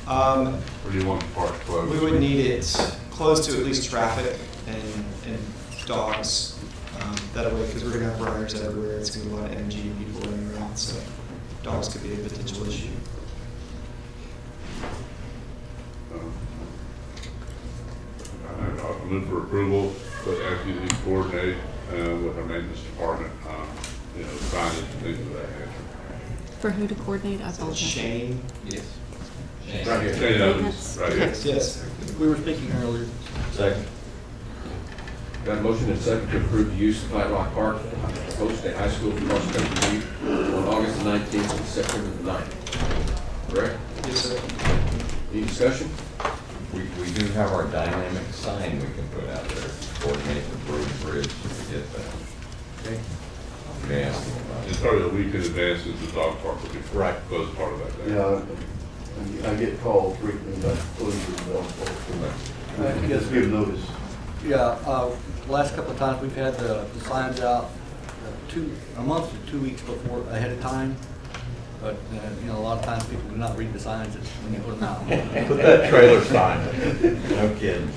Or do you want the park closed? We would need it closed to at least traffic and dogs. That way, because we're going to have riders everywhere, it's going to be a lot of energy and people running around, so dogs could be a potential issue. I'll move for approval, but ask you to coordinate with our maintenance department, signage and things of that nature. For who to coordinate? I apologize. Shane? Yes. Right here. Shane Evans, right here. Yes. We were speaking earlier. Second. Got a motion and a second to approve the use of Flat Rock Park to host a high school cross-country meet on August the 19th and September the 9th. Correct? Yes, sir. Any discussion? We do have our dynamic sign we can put out there, coordinate the bridge if we get that. Okay. You may ask them about It's it. probably a week in advance that the dog park will be Right. closed part of that day. Yeah, I get calls frequently about closing the dog park. Yes, Just give notice. Yeah, the last couple of times we've had the signs out a month to 2 weeks before, ahead of time. But, a lot of times people do not read the signs when you put them out. Put that trailer sign. No kidding.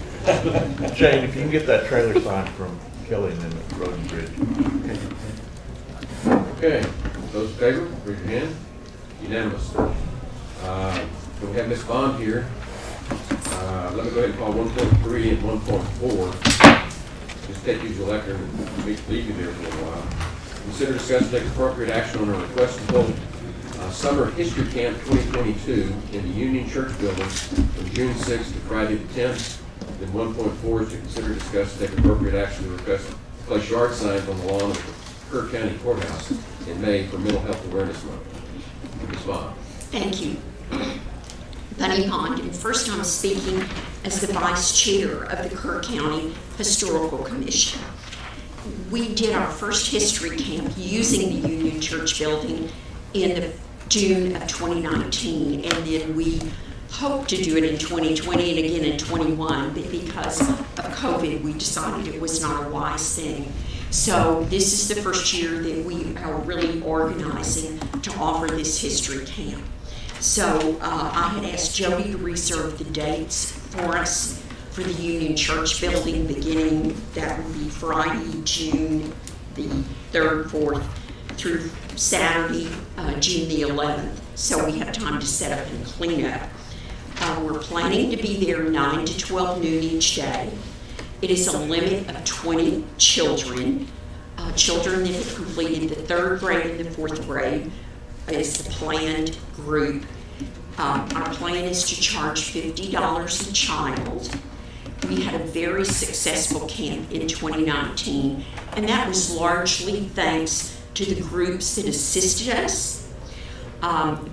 Shane, if you can get that trailer sign from Kelly and then the Road and Bridge. Okay, those in favor, raise your hand. Unanimous. Can we have Ms. Bond here? Let me go ahead and call 1.3 and 1.4. Just take you to lecture and leave you there for a while. Consider, discuss, and take appropriate action on a request to hold Summer History Camp 2022 in the Union Church Building from June 6th to Friday the 10th. Then 1.4 is to consider, discuss, and take appropriate action to request to place yard signs on the lawn of the Kerr County Courthouse in May for Mental Health Awareness Month. Ms. Bond. Thank you. Bunny Pond, and first I'm speaking as the vice chair of the Kerr County Historical Commission. We did our first history camp using the Union Church Building in the June of 2019, and then we hope to do it in 2020 and again in 21, but because of COVID, we decided it was not a wise thing. So this is the first year that we are really organizing to offer this history camp. So I had asked Jody to reserve the dates for us for the Union Church Building beginning, that would be Friday, June the 3rd, 4th, through Saturday, June the 11th. So we have time to set up and clean up. We're planning to be there 9 to 12 noon each day. It is a limit of 20 children. Children that have completed the 3rd grade and the 4th grade is the planned group. Our plan is to charge $50 a child. We had a very successful camp in 2019, and that was largely thanks to the groups that assisted us,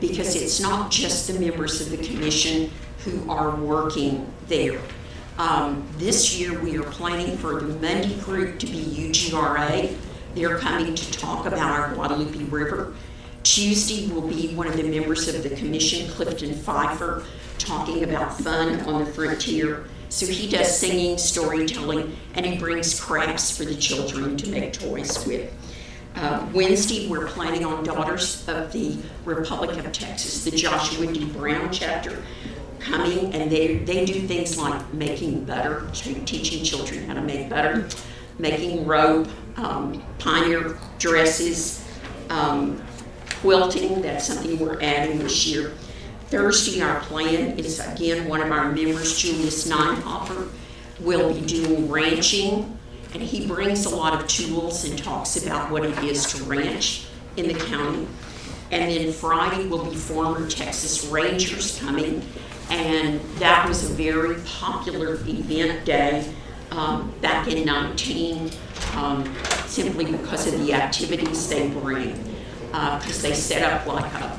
because it's not just the members of the commission who are working there. This year we are planning for the Monday group to be UGRA. They're coming to talk about our Guadalupe River, Tuesday will be one of the members of the commission, Clifton Pfeiffer, talking about fun on the frontier. So he does singing, storytelling, and he brings crafts for the children to make toys with. Wednesday, we're planning on Daughters of the Republic of Texas, the Joshua D. Brown chapter, coming, and they do things like making butter, teaching children how to make butter, making rope, pioneer dresses, quilting. That's something we're adding this year. Thursday, our plan is, again, one of our members, Julius Neinhoffer, will be doing ranching, and he brings a lot of tools and talks about what it is to ranch in the county. And then Friday will be former Texas Rangers coming, and that was a very popular event day back in 19, simply because of the activities they bring. Because they set up like a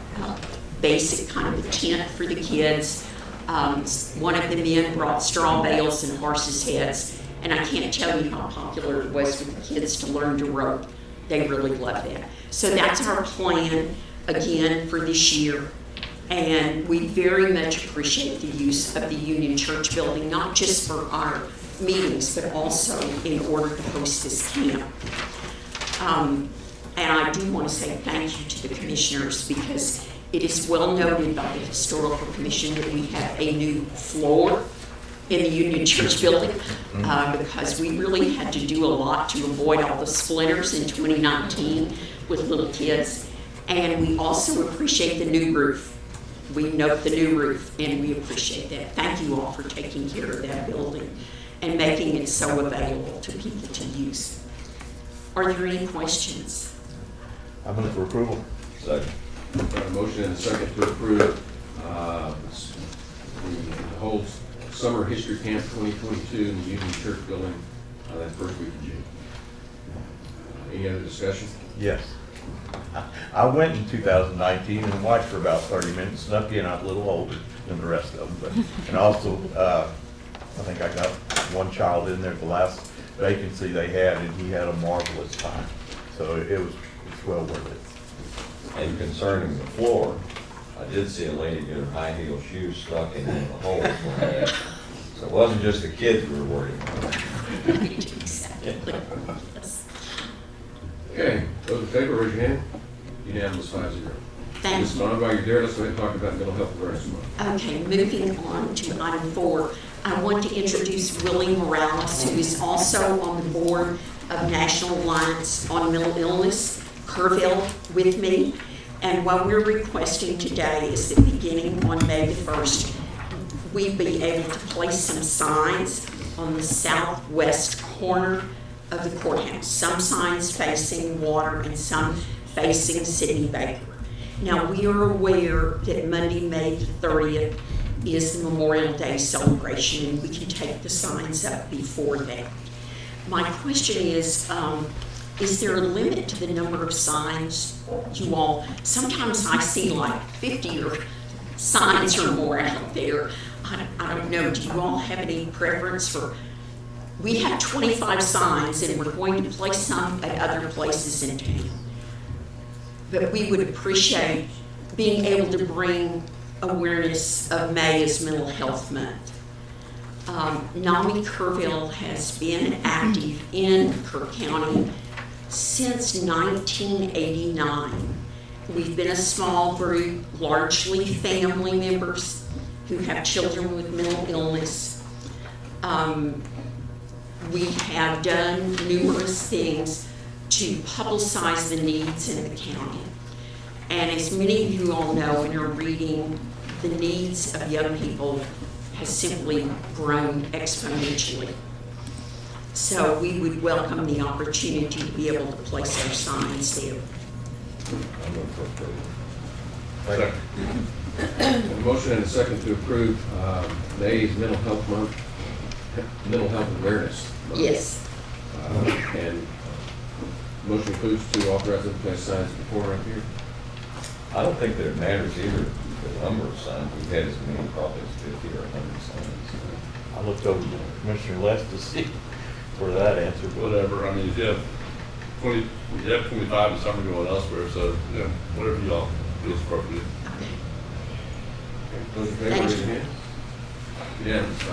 basic kind of a tent for the kids. One of the men brought straw bales and horses' heads, and I can't tell you how popular it was with the kids to learn to rope. They really loved that. So that's our plan, again, for this year. And we very much appreciate the use of the Union Church building, not just for our meetings, but also in order to host this camp. And I do want to say thank you to the commissioners, because it is well noted by the Historical Commission that we have a new floor in the Union Church building, because we really had to do a lot to avoid all the splinters in 2019 with little kids. And we also appreciate the new roof. We note the new roof, and we appreciate that. Thank you all for taking care of that building and making it so available to people to use. Are there any questions? I'm looking for approval. Second. Got a motion and a second to approve the whole Summer History Camp 2022 in the Union Church building that first week of June. Any other discussion? Yes. I went in 2019 and watched for about 30 minutes, snuck in. I was a little older than the rest of them, but, and also, I think I got one child in there at the last vacancy they had, and he had a marvelous time. So it's well worth it. And concerning the floor, I did see a lady get her high heel shoes stuck in the holes. So it wasn't just the kids we were worried about. Okay, those in favor, raise your hand. Unanimous 5-0. Thank Ms. Bond, while you're there, let's go ahead and talk about mental health awareness month. Okay, moving on to item 4, I want to introduce Willie Morales, who is also on the board of National Alliance on Mental Illness, Kerrville, with me. And what we're requesting today is that beginning on May the 1st, we be able to place some signs on the southwest corner of the courthouse. Some signs facing water and some facing Sidney Baker. Now, we are aware that Monday, May the 30th is the Memorial Day celebration, and we can take the signs up before that. My question is there a limit to the number of signs you all, sometimes I see like 50 or signs or more out there. I don't know, do you all have any preference for, we have 25 signs and we're going to place some at other places in town. But we would appreciate being able to bring awareness of May as Mental Health Month. NAMI Kerrville has been active in Kerr County since 1989. We've been a small group, largely family members who have children with mental illness. We have done numerous things to publicize the needs in the county. And as many of you all know and are reading, the needs of young people has simply grown exponentially. So we would welcome the opportunity to be able to place our signs there. A motion and a second to approve May's Mental Health Month, Mental Health Awareness Month. Yes. And motion includes to authorize them to place signs before up here. I don't think that it matters either, the number of signs. We've had as many probably as 50 or 100 signs. I looked over to Commissioner Les to see for that answer. Whatever, I mean, yeah, 20, we have 25 and some are going elsewhere, so, you know, whatever y'all feels appropriate. Those in favor, Thank raise you. your hand. Unanimous, 5-0.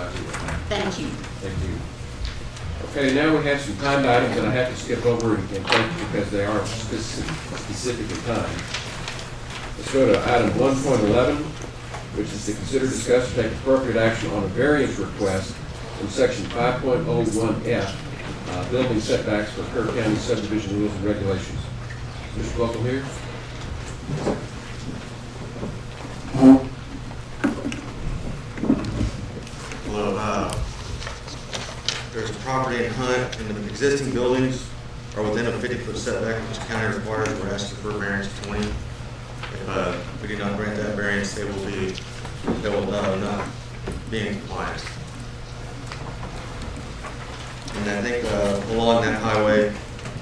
Thank you. Thank you. Okay, now we have some timed items that I have to skip over and thank you because they are specifically timed. Let's go to item 1.11, which is to consider, discuss, and take appropriate action on a variance request from section 5.01F, building setbacks for Kerr County subdivision rules and regulations. Is Mr. Buckle here? Hello. There's a property in Hunt, and the existing buildings are within a 50-foot setback, which the county requires. We're asking for a variance of 20. If we do not grant that variance, they will not be in compliance. And I think along that highway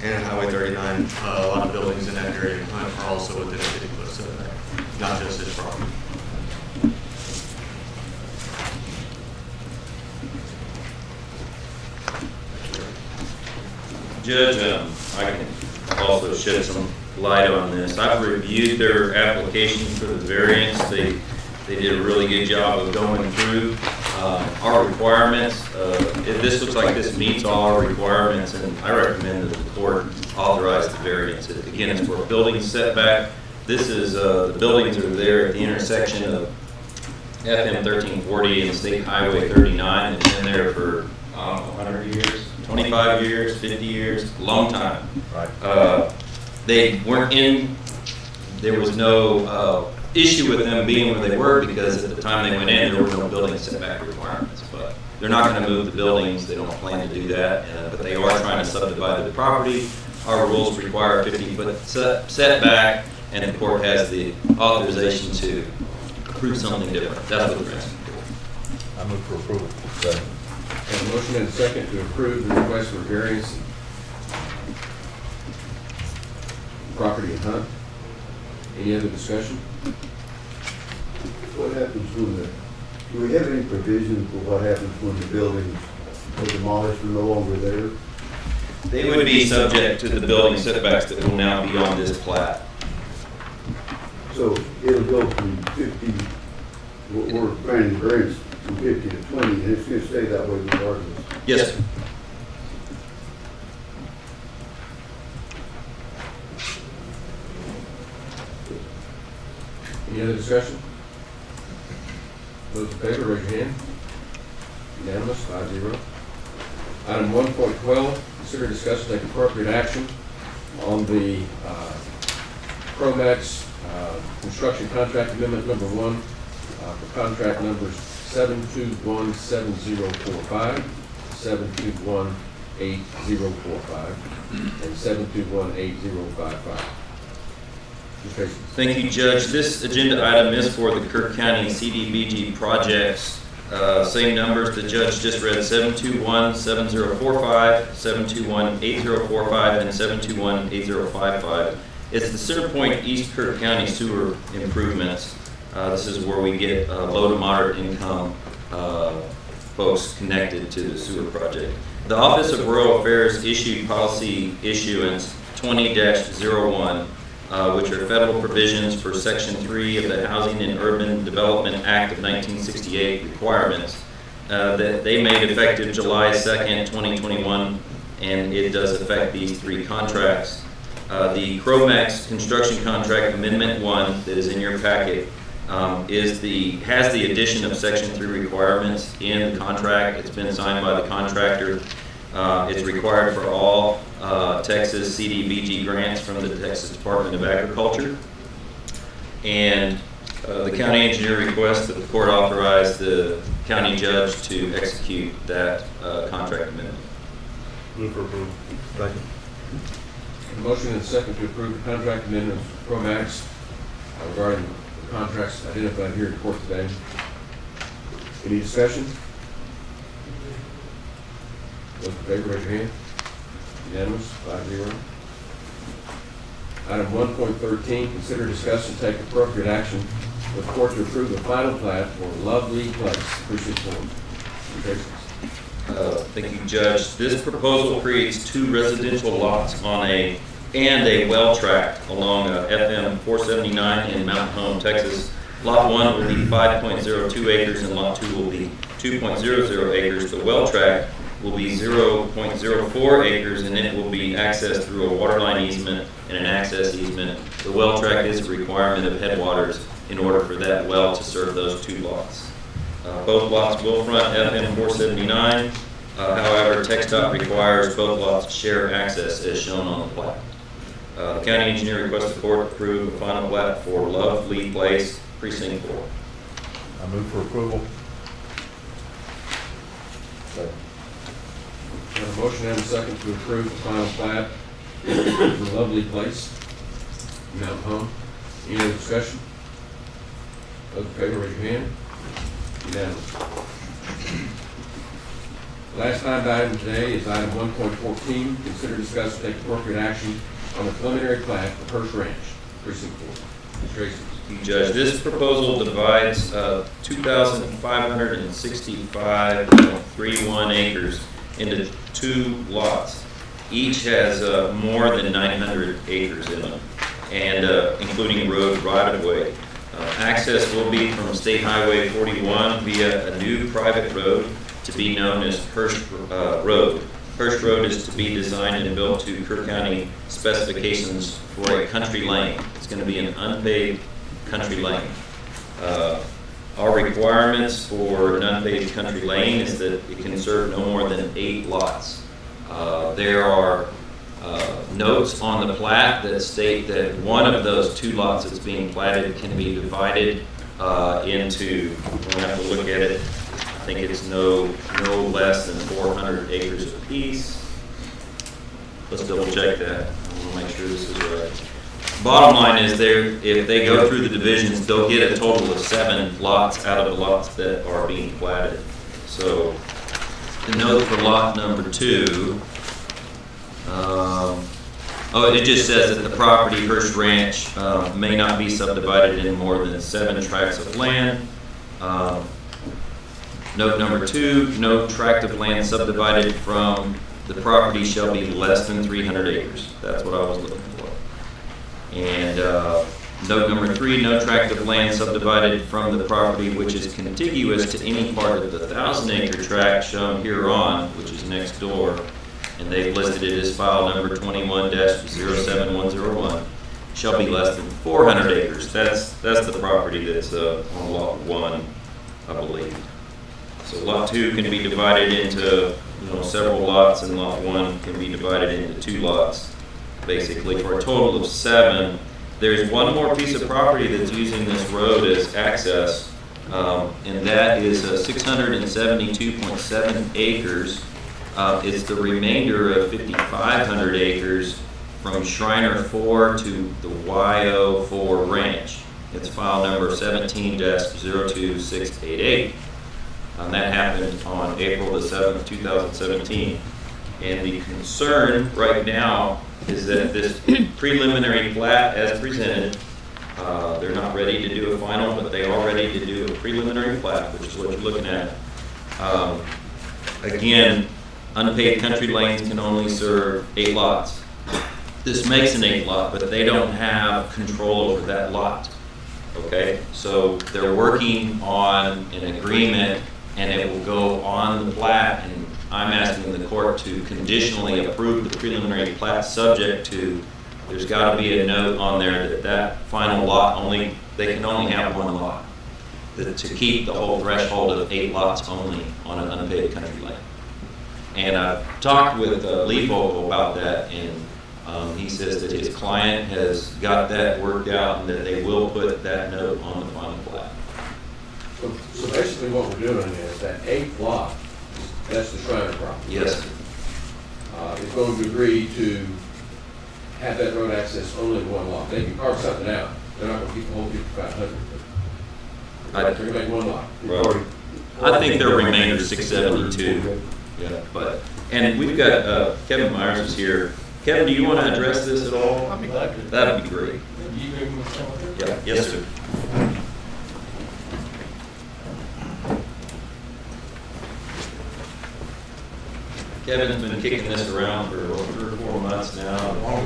and Highway 39, a lot of buildings in that area in Hunt are also within a 50-foot setback, not just this property. Judge, I can also shed some light on this. I've reviewed their application for the variance. They did a really good job of going through our requirements. This looks like this meets all our requirements, and I recommend that the court authorize the variance. Again, it's for a building setback. This is, the buildings are there at the intersection of FM 1340 and State Highway 39. It's been there for 100 years. 25 years, 50 years, long time. Right. They weren't in, there was no issue with them being where they were because at the time they went in, there were no building setback requirements. But they're not going to move the buildings. They don't plan to do that. But they are trying to subdivide the property. Our rules require a 50-foot setback, and the court has the authorization to approve something different. That's what they're asking for. I move for approval. Second. Have a motion and a second to approve the request for variance. Property in Hunt. Any other discussion? What happens when do we have any provision for what happens when the buildings are demolished or no longer there? They would be subject to the building setbacks that will now be on this plat. So it'll go from 50, we're granting variance from 50 to 20, and it's going to stay that way regardless. Yes, sir. Any other discussion? Those in favor, raise your hand. Unanimous, 5-0. Item 1.12, consider, discuss, and take appropriate action on the Promax construction contract amendment number 1 for contract numbers 7217045, 7218045, and 7218055. Thank you, Judge. This agenda item is for the Kerr County CDBG projects. Same numbers the judge just read, 7217045, 7218045, and 7218055. It's the Centerpoint East Kerr County sewer improvements. This is where we get low to moderate income folks connected to the sewer project. The Office of Rural Affairs issued policy issuance 20-01, which are federal provisions for Section 3 of the Housing and Urban Development Act of 1968 requirements that they made effective July 2nd, 2021, and it does affect these 3 contracts. The Cromax Construction Contract Amendment 1 that is in your packet has the addition of Section 3 requirements in the contract. It's been signed by the contractor. It's required for all Texas CDBG grants from the Texas Department of Agriculture. And the county engineer requests that the court authorize the county judge to execute that contract amendment. Move for approval. Second. A motion and a second to approve the contract amendment for Promax regarding the contracts identified here in court today. Any discussion? Those in favor, raise your hand. Unanimous, 5-0. Item 1.13, consider, discuss, and take appropriate action for the court to approve the final plat for Lovely Place, precinct 4. Thank you, Judge. This proposal creates 2 residential lots on a well tract along FM 479 in Mountain Home, Texas. Lot 1 will be 5.02 acres and Lot 2 will be 2.00 acres. The well tract will be 0.04 acres and it will be accessed through a waterline easement and an access easement. The well tract is a requirement of headwaters in order for that well to serve those 2 lots. Both lots will front FM 479. However, TxDOT requires both lots share access as shown on the plat. The county engineer requests the court approve the final plat for Love Lee Place, Precinct 4. I move for approval. We have a motion and a second to approve the final plat for Lovely Place, Mountain Home. Any other discussion? Those in favor, raise your hand. Unanimous. Last item today is item 1.14. Consider, discuss, and take appropriate action on the preliminary plat for Hirsch Ranch, Precinct 4. Ms. Tracy. Judge, this proposal divides 2,565.31 acres into 2 lots. Each has more than 900 acres in them, and including road right-of-way. Access will be from State Highway 41 via a new private road to be known as Hirsch Road. Hirsch Road is to be designed and built to Kerr County specifications for a country lane. It's going to be an unpaved country lane. Our requirements for an unpaved country lane is that it can serve no more than 8 lots. There are notes on the plat that state that one of those 2 lots that's being platted can be divided into, we'll have to look at it, I think it's no less than 400 acres apiece. Let's double check that. I want to make sure this is right. Bottom line is, if they go through the divisions, they'll get a total of 7 lots out of the lots that are being platted. So the note for lot number 2, it just says that the property Hirsch Ranch may not be subdivided in more than 7 tracts of land. Note number 2, no tract of land subdivided from the property shall be less than 300 acres. That's what I was looking for. And note number 3, no tract of land subdivided from the property which is contiguous to any part of the 1,000-acre tract shown hereon, which is next door, and they've listed it as file number 21-07101, shall be less than 400 acres. That's the property that's on lot 1, I believe. So lot 2 can be divided into several lots, and lot 1 can be divided into 2 lots, basically for a total of 7. There's one more piece of property that's using this road as access, and that is 672.7 acres. It's the remainder of 5,500 acres from Shriner 4 to the YO4 Ranch. It's file number 17-02688. That happened on April the 7th, 2017. And the concern right now is that this preliminary plat as presented, they're not ready to do a final, but they are ready to do a preliminary plat, which is what you're looking at. Again, unpaved country lanes can only serve 8 lots. This makes an 8 lot, but they don't have control over that lot. Okay, so they're working on an agreement and it will go on the plat, and I'm asking the court to conditionally approve the preliminary plat subject to, there's got to be a note on there that final lot they can only have 1 lot, to keep the whole threshold of 8 lots only on an unpaved country lane. And I've talked with Lee Vogel about that, and he says that his client has got that worked out and that they will put that note on the final plat. So basically what we're doing is that 8th lot, that's the Shriner property. Yes. Is going to agree to have that road access only in 1 lot. They can carve something out. They're not going to keep the whole 5,500. They're going to make 1 lot. Right. I think their remainder is 672. Yeah, and we've got Kevin Myers is here. Kevin, do you want to address this at all? I'd be glad to. That'd be great. Yeah. Yes, sir. Kevin's been kicking this around for 3 or 4 months now.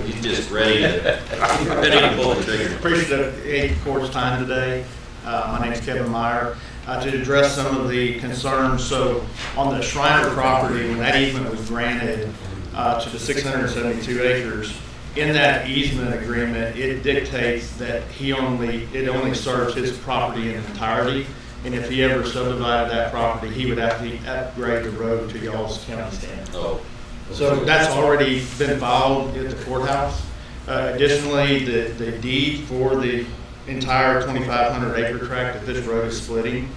He's just ready to pull the trigger. Appreciate the court's time today. My name is Kevin Meyer. To address some of the concerns, so on the Shriner property, when that easement was granted to the 672 acres, in that easement agreement, it dictates that it only serves his property in entirety. And if he ever subdivided that property, he would have to upgrade the road to y'all's county standard. Oh. So that's already been filed at the courthouse. Additionally, the deed for the entire 2,500 acre tract that this road is splitting,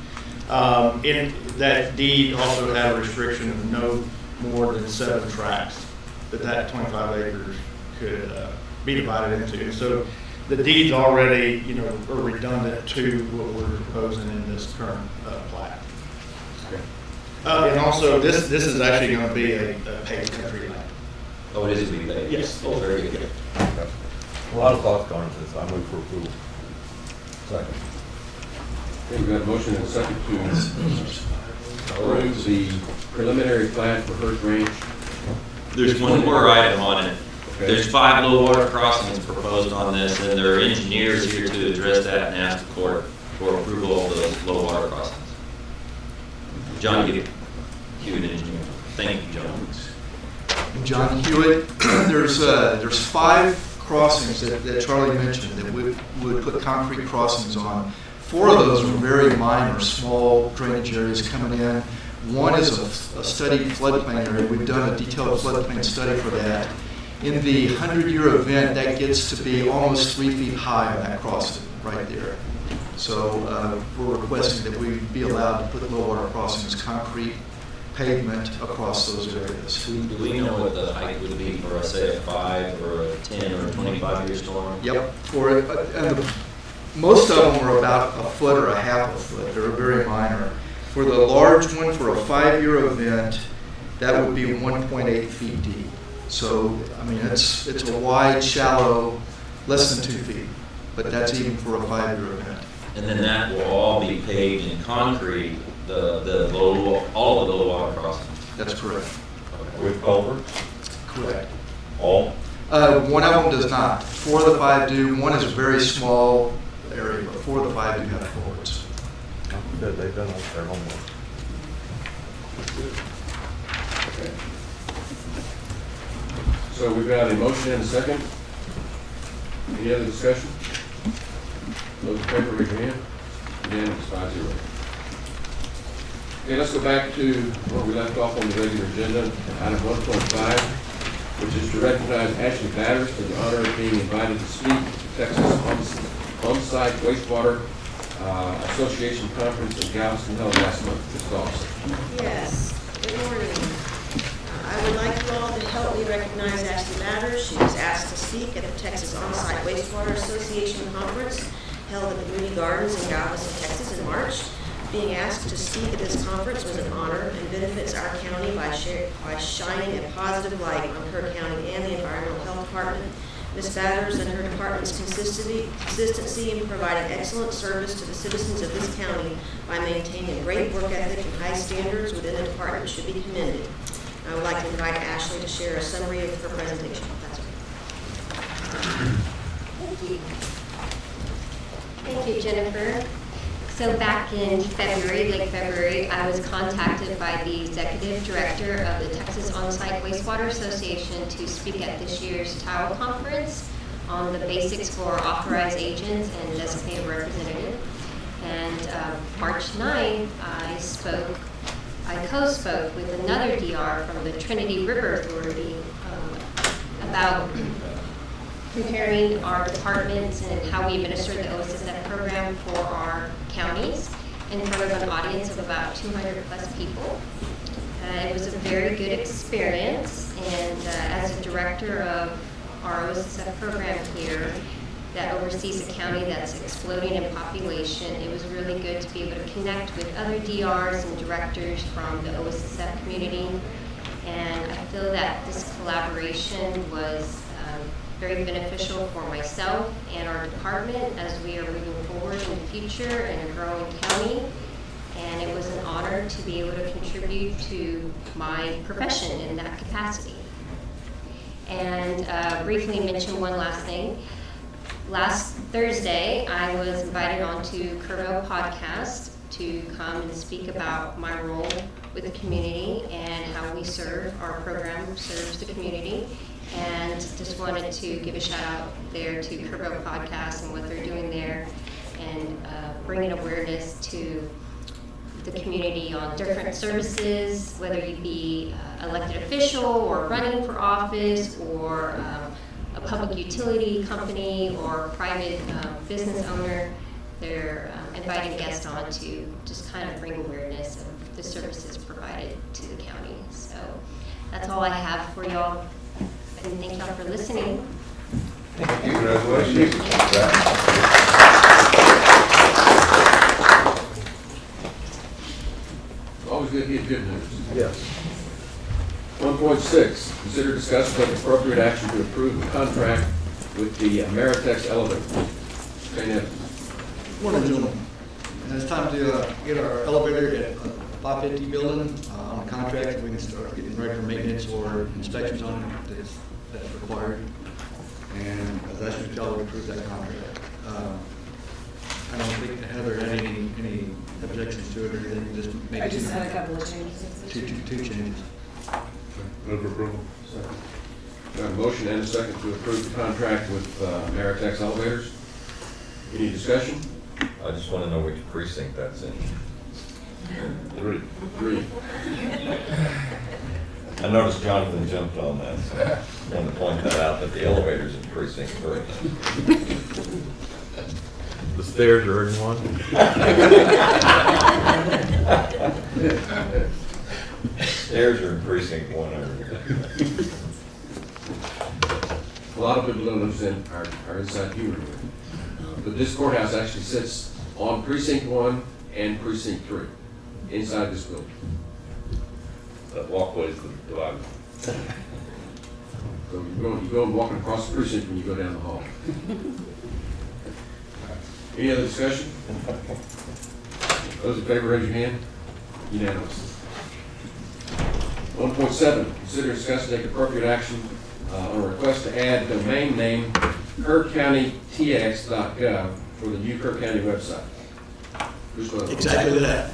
in that deed also had a restriction of no more than 7 tracts that 25 acres could be divided into. So the deed's already, are redundant to what we're proposing in this current plat. And also, this is actually going to be a paved country land. Oh, it is to be paid? Yes. Oh, very good. A lot of thoughts going into this. I move for approval. Second. Okay, we've got a motion and a second to approve the preliminary plat for Hurst Ranch. There's one more item on it. Okay. There's 5 low water crossings proposed on this, and there are engineers here to address that and ask the court for approval of those low water crossings. John Hewitt, engineer. Thank you, John. John Hewitt. There's 5 crossings that Charlie mentioned that we would put concrete crossings on. 4 of those are very minor, small drainage areas coming in. One is a studied floodplain area. We've done a detailed floodplain study for that. In the 100-year event, that gets to be almost 3 feet high on that crossing right there. So we're requesting that we be allowed to put low water crossings, concrete pavement across those areas. Do we know what the height would be for, say, a 5 or a 10 or a 25-year storm? Yep. Most of them are about a foot or a half a foot. They're very minor. For the large one, for a 5-year event, that would be 1.8 feet deep. So, I mean, it's a wide, shallow, less than 2 feet. But that's even for a 5-year event. And then that will all be paved in concrete, all of the low water crossings? That's correct. With culverts? Correct. All? One of them does not. 4 of the 5 do. One is a very small area, but 4 of the 5 do have culverts. Good, they've done their homework. Okay. So we've got a motion and a second. Any other discussion? Those in favor, raise your hand. Unanimous, 5-0. Okay, let's go back to where we left off on the regular agenda, item 1.5, which is to recognize Ashley Batters for the honor of being invited to speak at the Texas On-Site Wastewater Association Conference in Galveston held last month. Ms. Dawson. Yes, good morning. I would like you all to help me recognize Ashley Batters. She was asked to speak at the Texas On-Site Wastewater Association Conference held at the Moody Gardens in Galveston, Texas in March. Being asked to speak at this conference was an honor and benefits our county by shining a positive light on Kerr County and the Environmental Health Department. Ms. Batters and her department's consistency in providing excellent service to the citizens of this county by maintaining a great work ethic and high standards within the department should be commended. I would like to invite Ashley to share a summary of her presentation. That's okay. Thank you. Thank you, Jennifer. So back in February, late February, I was contacted by the executive director of the Texas On-Site Wastewater Association to speak at this year's TAO conference on the basics for authorized agents and designated representative. And March 9th, I co-spoke with another DR from the Trinity River Authority about comparing our departments and how we administer the OSSF program for our counties in front of an audience of about 200 plus people. It was a very good experience, and as a director of our OSSF program here that oversees a county that's exploding in population, it was really good to be able to connect with other DRs and directors from the OSSF community. And I feel that this collaboration was very beneficial for myself and our department as we are moving forward in the future in a growing county. and it was an honor to be able to contribute to my profession in that capacity. And briefly mention one last thing. Last Thursday, I was invited onto Kerr podcast to come and speak about my role with the community and how we serve, our program serves the community. And just wanted to give a shout out there to Kerr podcast and what they're doing there, and bringing awareness to the community on different services, whether you be elected official or running for office, or a public utility company or private business owner. They're inviting guests on to just kind of bring awareness of the services provided to the county. So that's all I have for y'all, and thank y'all for listening. Thank you. Congratulations. Always good to get good news. Yes. 1.6, consider, discuss, and take appropriate action to approve the contract with the Ameritex elevator. St. Evans. Morning, gentlemen. And it's time to get our elevator at 550 building on a contract. We can start getting ready for maintenance or inspections on it that's required. And that's what y'all would approve that contract. I don't think Heather had any objections to it or anything. Just maybe I just had a couple of changes. Two changes. Move for approval. Second. Got a motion and a second to approve the contract with Ameritex Elevators. Any discussion? I just want to know which precinct that's in. 3. I noticed Jonathan jumped on that, so I wanted to point that out, that the elevator's in precinct 3. The stairs are in one. Stairs are in precinct 1 over here. A lot of people don't understand our inside humor here. But this courthouse actually sits on precinct 1 and precinct 3, inside this building. That walkway is the divider. So you go and walking across the precinct when you go down the hall. Any other discussion? Those in favor, raise your hand. Unanimous. 1.7, consider, discuss, and take appropriate action on a request to add domain name kerrcountytx.gov for the new Kerr County website. Exactly that.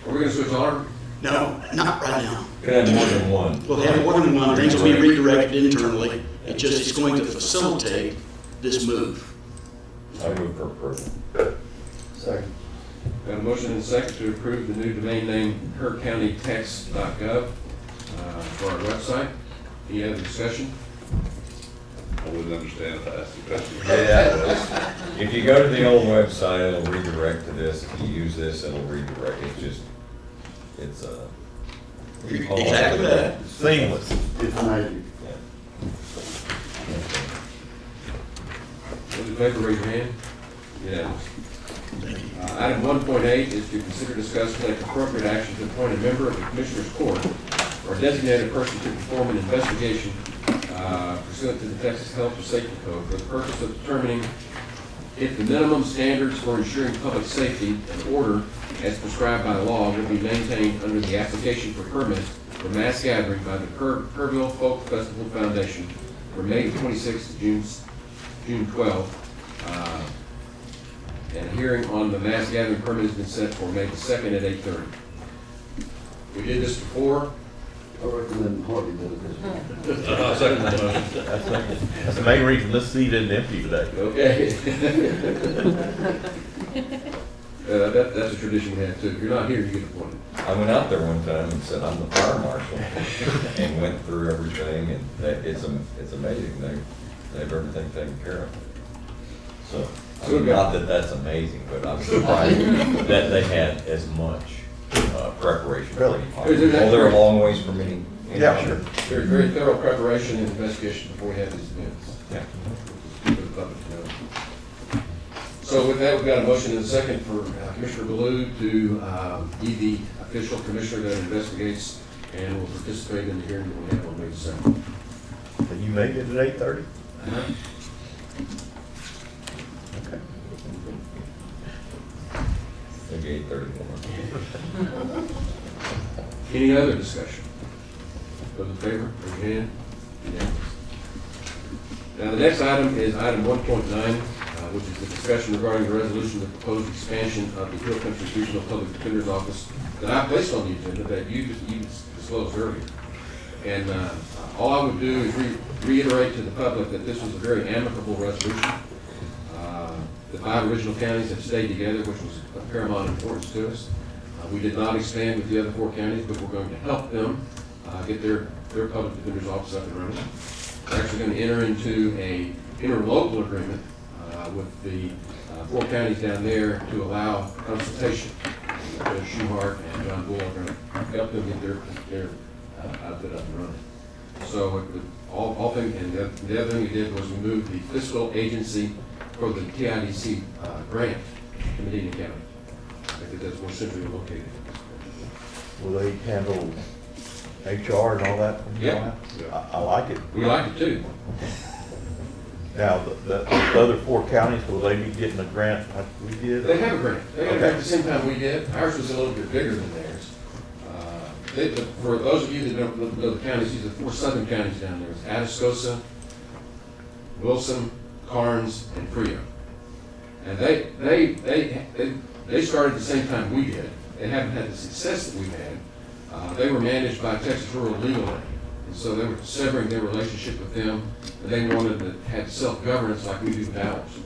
Are we going to switch on? No, not right now. Could have more than one. We'll have more than one. Things will be redirected internally. It's going to facilitate this move. I move for approval. Second. Got a motion and a second to approve the new domain name kerrcountytx.gov for our website. Any other discussion? I wouldn't understand if I asked the question. Yeah. If you go to the old website, it'll redirect to this. If you use this, it'll redirect. It's Exactly that. Seamless. It's amazing. Those in favor, raise your hand. Unanimous. Item 1.8 is to consider, discuss, and take appropriate action to appoint a member of the Commissioner's Court or a designated person to perform an investigation pursuant to the Texas Health and Safety Code for the purpose of determining if the minimum standards for ensuring public safety and order as prescribed by law will be maintained under the application for permit for mass gathering by the Kerrville Folk Festival Foundation from May 26th to June 12th. And a hearing on the mass gathering permit has been set for May the 2nd at 8:30. We did this before. I recommend Harvey does this. Second the motion. That's the main reason this seat isn't empty today. Okay. That's a tradition we have too. If you're not here, you get appointed. I went out there one time and said, I'm the fire marshal, and went through everything, and it's amazing. They have everything taken care of. So, I mean, not that that's amazing, but I'm surprised that they had as much preparation. Really? Well, they're a long ways from me. Yeah, sure. There's very thorough preparation and investigation before we have these events. Yeah. For the public to know. So with that, we've got a motion and a second for Commissioner Ballou to be the official commissioner that investigates and will participate in the hearing that we have on May 2nd. And you make it at 8:30? Okay. Maybe 8:31. Any other discussion? Those in favor, raise your hand. Unanimous. Now, the next item is item 1.9, which is the discussion regarding the resolution of the proposed expansion of the Hill Country Regional Public Defender's Office that I placed on the agenda that you disclosed earlier. And all I would do is reiterate to the public that this was a very amicable resolution. The 5 original counties have stayed together, which was of paramount importance to us. We did not expand with the other 4 counties, but we're going to help them get their public defender's office up and running. We're actually going to enter into a interlocal agreement with the 4 counties down there to allow consultation. Judge Schuhart and John Bull are going to help them get their outfit up and running. So all things, and the other thing we did was we moved the fiscal agency for the TIDC grant to Medina County. I think that's more centrally located. Will they handle HR and all that? Yeah. I like it. We like it too. Now, the other 4 counties, will they be getting a grant like we did? They have a grant. They got a grant at the same time we did. Ours was a little bit bigger than theirs. For those of you that don't know the counties, these are 4 southern counties down there. It's Atascosa, Wilson, Karnes, and Frio. And they started at the same time we did. They haven't had the success that we've had. They were managed by Texas Rural Legal Aid. And so they were severing their relationship with them. And they wanted to have self-governance like we do with ours.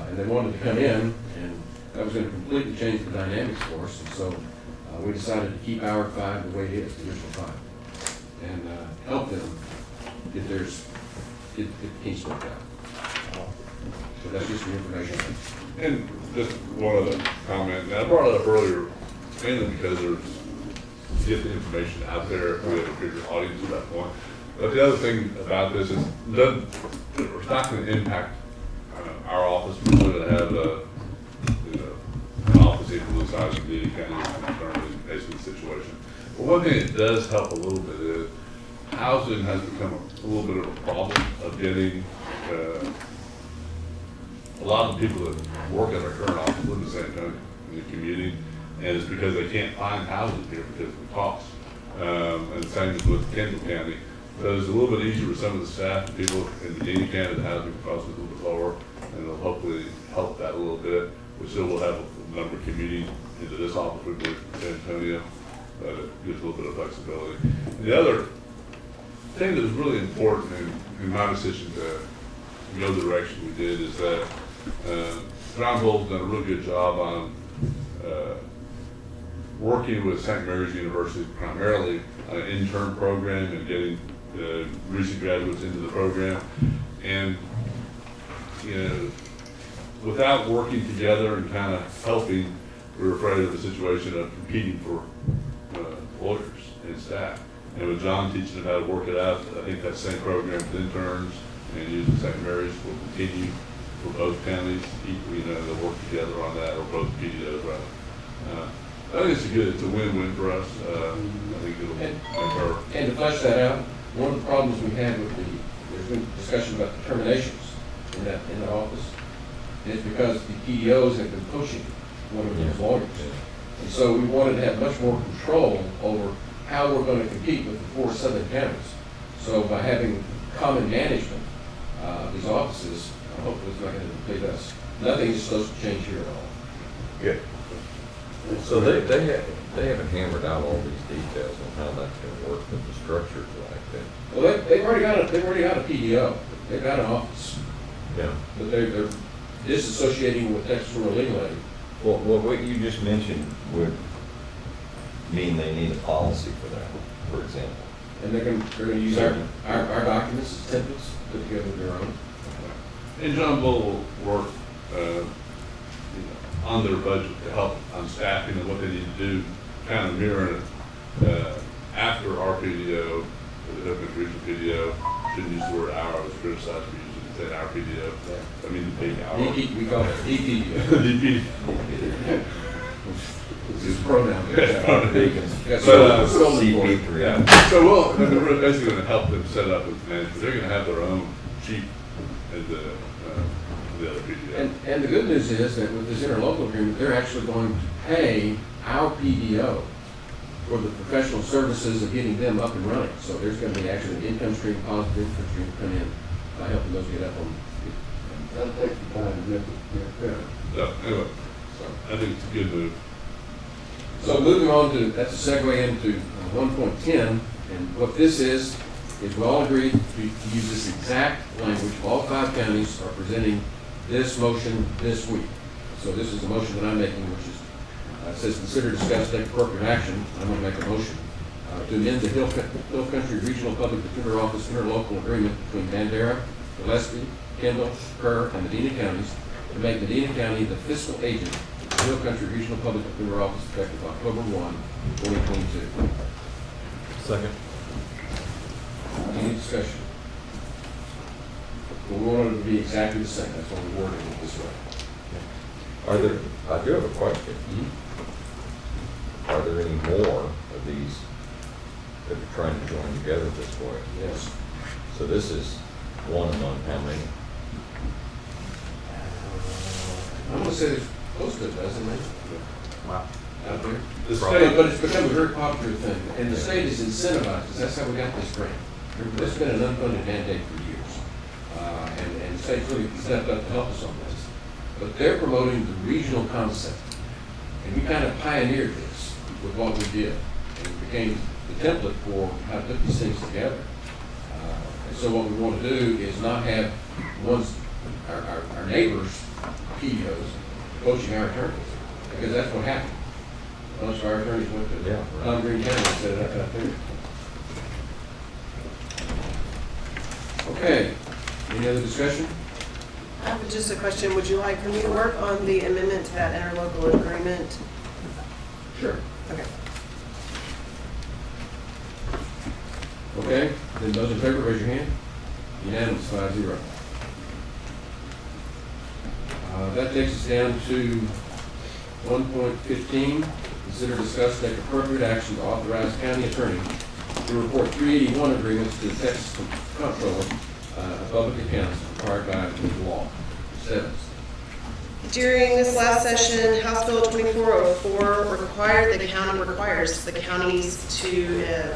And they wanted to come in, and that was going to completely change the dynamics for us. And so we decided to keep our 5 the way it is, the original 5, and help them get the kinks worked out. So that's just the information. And just one other comment, and I brought it up earlier, mainly because get the information out there, we have a bigger audience at that point. But the other thing about this is it's not going to impact our office. We're going to have an office equal to the size of the county concerned in basically the situation. But one thing that does help a little bit is housing has become a little bit of a problem of getting a lot of people that work at our current office live in San Antonio in the community, and it's because they can't find houses here because of the cost. And the same as with Kendall County. So it's a little bit easier with some of the staff and people in Medina County, the housing cost is a little bit lower, and it'll hopefully help that a little bit. We still will have a number commuting into this office, we believe, in San Antonio, but it gives a little bit of flexibility. And the other thing that was really important in my decision to go the direction we did is that John Bull's done a really good job on working with St. Mary's University primarily on an intern program and getting recent graduates into the program. And without working together and kind of helping, we were afraid of the situation of competing for lawyers and staff. And with John teaching them how to work it out, I think that same program with interns and using St. Mary's will continue for both counties. They'll work together on that, or both PDOs rather. I think it's a win-win for us. I think it'll make our... And to flesh that out, one of the problems we had with there's been discussion about the terminations in that office, and it's because the PDOs have been pushing one of those lawyers. And so we wanted to have much more control over how we're going to compete with the 4 southern counties. So by having common management of these offices, hopefully it's not going to deplete us. Nothing is supposed to change here at all. Good. So they haven't hammered out all these details on how that's going to work, but the structure's like that. Well, they've already got a PDO. They've got an office. Yeah. But they're disassociating with Texas Rural Legal Aid. Well, what you just mentioned would mean they need a policy for that, for example. And they're going to use our documents as templates, put together their own. And John Bull will work on their budget to help on staffing and what they need to do, kind of mirroring after our PDO, the Hill Country Regional PDO, shouldn't use the word our, I was criticized for using it, said our PDO. I mean the big our. We call it DPDO. DPDO. It's pronoun. So we're basically going to help them set up with management. They're going to have their own chief and the the other PDO. And the good news is that with this interlocal agreement, they're actually going to pay our PDO for the professional services of getting them up and running. So there's going to be actually an income stream, positive income stream come in by helping those get up on. That'll take some time to get better. So, anyway, I think it's a good move. So moving on to, that's a segue into 1.10, and what this is we all agreed to use this exact language. All 5 counties are presenting this motion this week. So this is the motion that I'm making, which is, says consider, discuss, take appropriate action. I'm going to make a motion to amend the Hill Country Regional Public Defender Office interlocal agreement between Bandera, Gillespie, Kendall, Kerr, and Medina counties to make Medina County the fiscal agent of the Hill Country Regional Public Defender Office effective October 1, 2022. Second. Any discussion? Well, we wanted it to be exactly the same. That's why we worded it this way. Are there, I do have a question. Are there any more of these that are trying to join together this way? Yes. So this is one among how many? I'm going to say there's close to a dozen, maybe. Wow. Out there. The State, but it's become a very popular thing, and the state is incentivized. That's how we got this grant. This has been an unfunded mandate for years, and the state's really stepped up to help us on this. But they're promoting the regional concept, and we kind of pioneered this with what we did, and it became the template for how to put these things together. And so what we want to do is not have our neighbors' PDOs coaching our attorneys, because that's what happened. Most of our attorneys went to Tom Green County and set it up out there. Okay, any other discussion? I have just a question. Would you like for me to work on the amendment to that interlocal agreement? Sure. Okay. Okay, then those in favor, raise your hand. Unanimous, 5-0. That takes us down to 1.15. Consider, discuss, take appropriate action to authorize county attorney to report 381 agreements to the Texas Comptroller of Public Accounts required by law. 7. During this last session, House Bill 2404 requires the counties to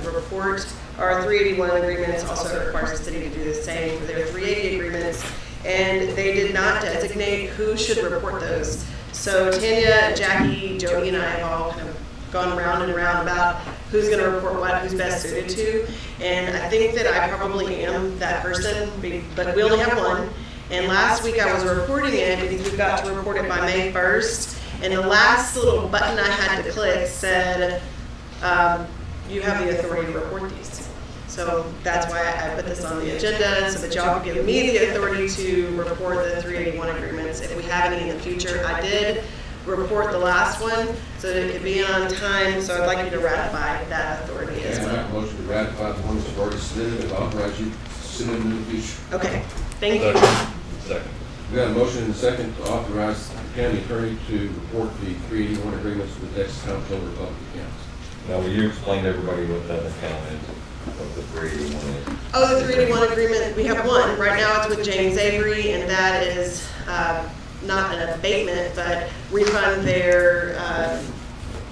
report our 381 agreements. Also requires the city to do the same for their 380 agreements. And they did not designate who should report those. So Tanya, Jackie, Jody, and I have all kind of gone round and round about who's going to report what, who's best suited to. And I think that I probably am that person, but we only have one. And last week I was reporting it because we got to report it by May 1st. And the last little button I had to click said, you have the authority to report these. So that's why I put this on the agenda, so that y'all could give me the authority to report the 381 agreements. If we have any in the future, I did report the last one, so that it could be on time, so I'd like you to ratify that authority as I make well. a motion to ratify the ones that have already submitted and authorize you to submit them in the future. Okay, thank you. Second. We got a motion and a second to authorize the county attorney to report the 381 agreements to the Texas Comptroller of Public Accounts. Now, will you explain to everybody what that account is, what the 381 is? Oh, the 381 agreement, we have one. Right now it's with James Avery, and that is not an abatement, but refund their ad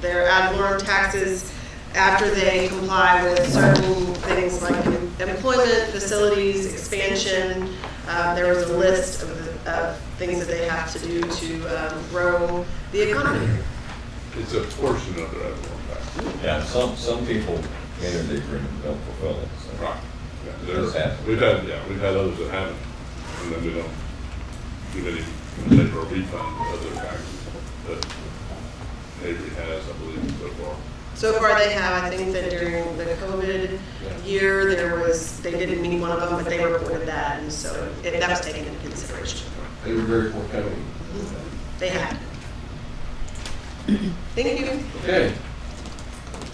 valorem taxes after they comply with certain things like employment, facilities, expansion. There was a list of things that they have to do to grow the economy. It's a portion of their ad valorem tax. Yeah, some people enter the agreement and don't fulfill it. So. Right. Yeah, This happens. we've had others that haven't, and then we don't give any paper refund of their taxes. But Avery has, I believe, so far. So far they have. I think that during the COVID year, they didn't meet one of them, but they reported that, and so that was taken into consideration. They were very forthcoming. They had. Thank you. Okay.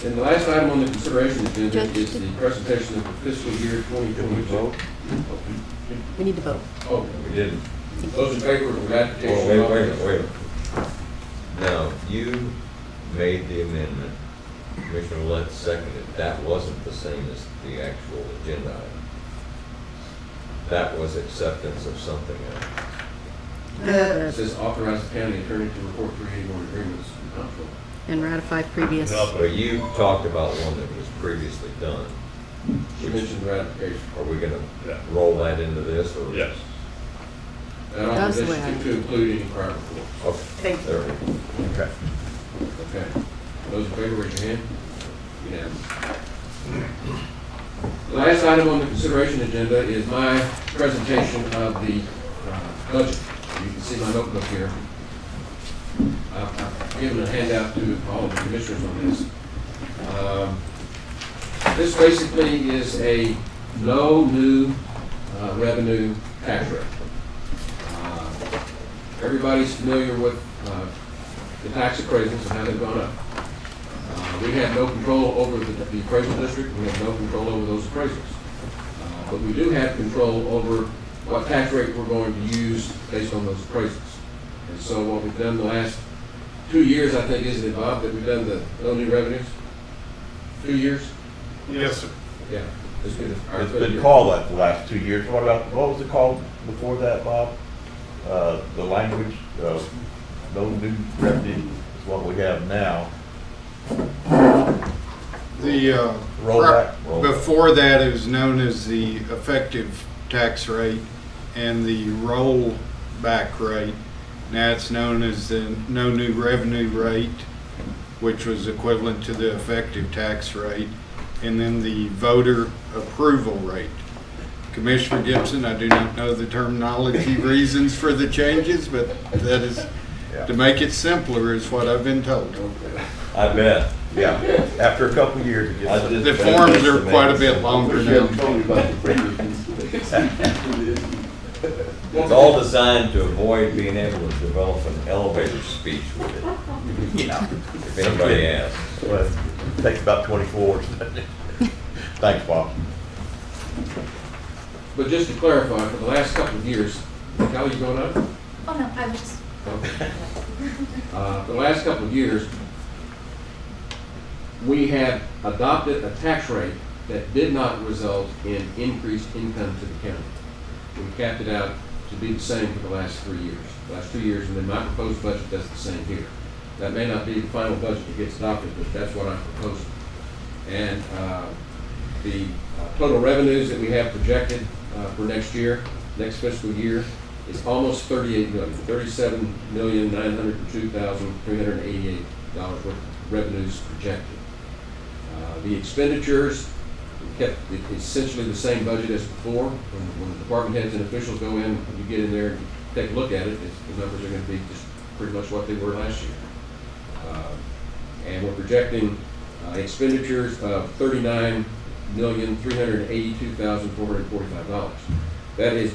And the last item on the consideration agenda is the presentation of the fiscal year 2022. We need to vote. Oh, We didn't. those in favor of the ratification? Oh, wait a minute. Now, you made the amendment. Commissioner Lutz seconded. That wasn't the same as the actual agenda item. That was acceptance of something else. It says authorize the county attorney to report 381 agreements to the comptroller. And ratify previous. But you talked about one that was previously done. You mentioned ratification. Are we gonna roll that into this, or? Yes. That That's the way authorization I- to include any prior reports. Okay. Thank you. There we go. Okay. Okay. Those in favor, raise your hand. Unanimous. The last item on the consideration agenda is my presentation of the budget. You can see my notebook here. I've given a handout to all of the commissioners on this. This basically is a no new revenue tax rate. Everybody's familiar with the tax appraisals and how they've gone up. We have no control over the appraisal district. We have no control over those appraisals. But we do have control over what tax rate we're going to use based on those appraisals. And so what we've done the last 2 years, I think, isn't it, Bob, that we've done the no new revenues? 2 years? Yes, sir. Yeah. It's been It's been called that the last 2 years. What was it called before that, Bob? The language, no new revenue is what we have now. The Rollback. before that, it was known as the effective tax rate and the rollback rate. Now it's known as the no new revenue rate, which was equivalent to the effective tax rate, and then the voter approval rate. Commissioner Gibson, I do not know the terminology reasons for the changes, but that is, to make it simpler, is what I've been told. I bet. Yeah, after a couple of years, it gets. The forms are quite a bit longer now. It's all designed to avoid being able to develop an elevator speech with it. Yeah. If anybody asks. Well, it takes about 24, doesn't it? Thanks, Bob. But just to clarify, for the last couple of years, Kelly, you going up? Oh, no, I was just. Okay. For the last couple of years, we had adopted a tax rate that did not result in increased income to the county. We capped it out to be the same for the last 3 years. The last 2 years, and then my proposed budget does the same here. That may not be the final budget that gets adopted, but that's what I'm proposing. And the total revenues that we have projected for next year, next fiscal year, is almost $38 million, $37,902,388 worth of revenues projected. The expenditures kept essentially the same budget as before. When the department heads and officials go in, you get in there and take a look at it, the numbers are going to be just pretty much what they were last year. And we're projecting expenditures of $39,382,445. That is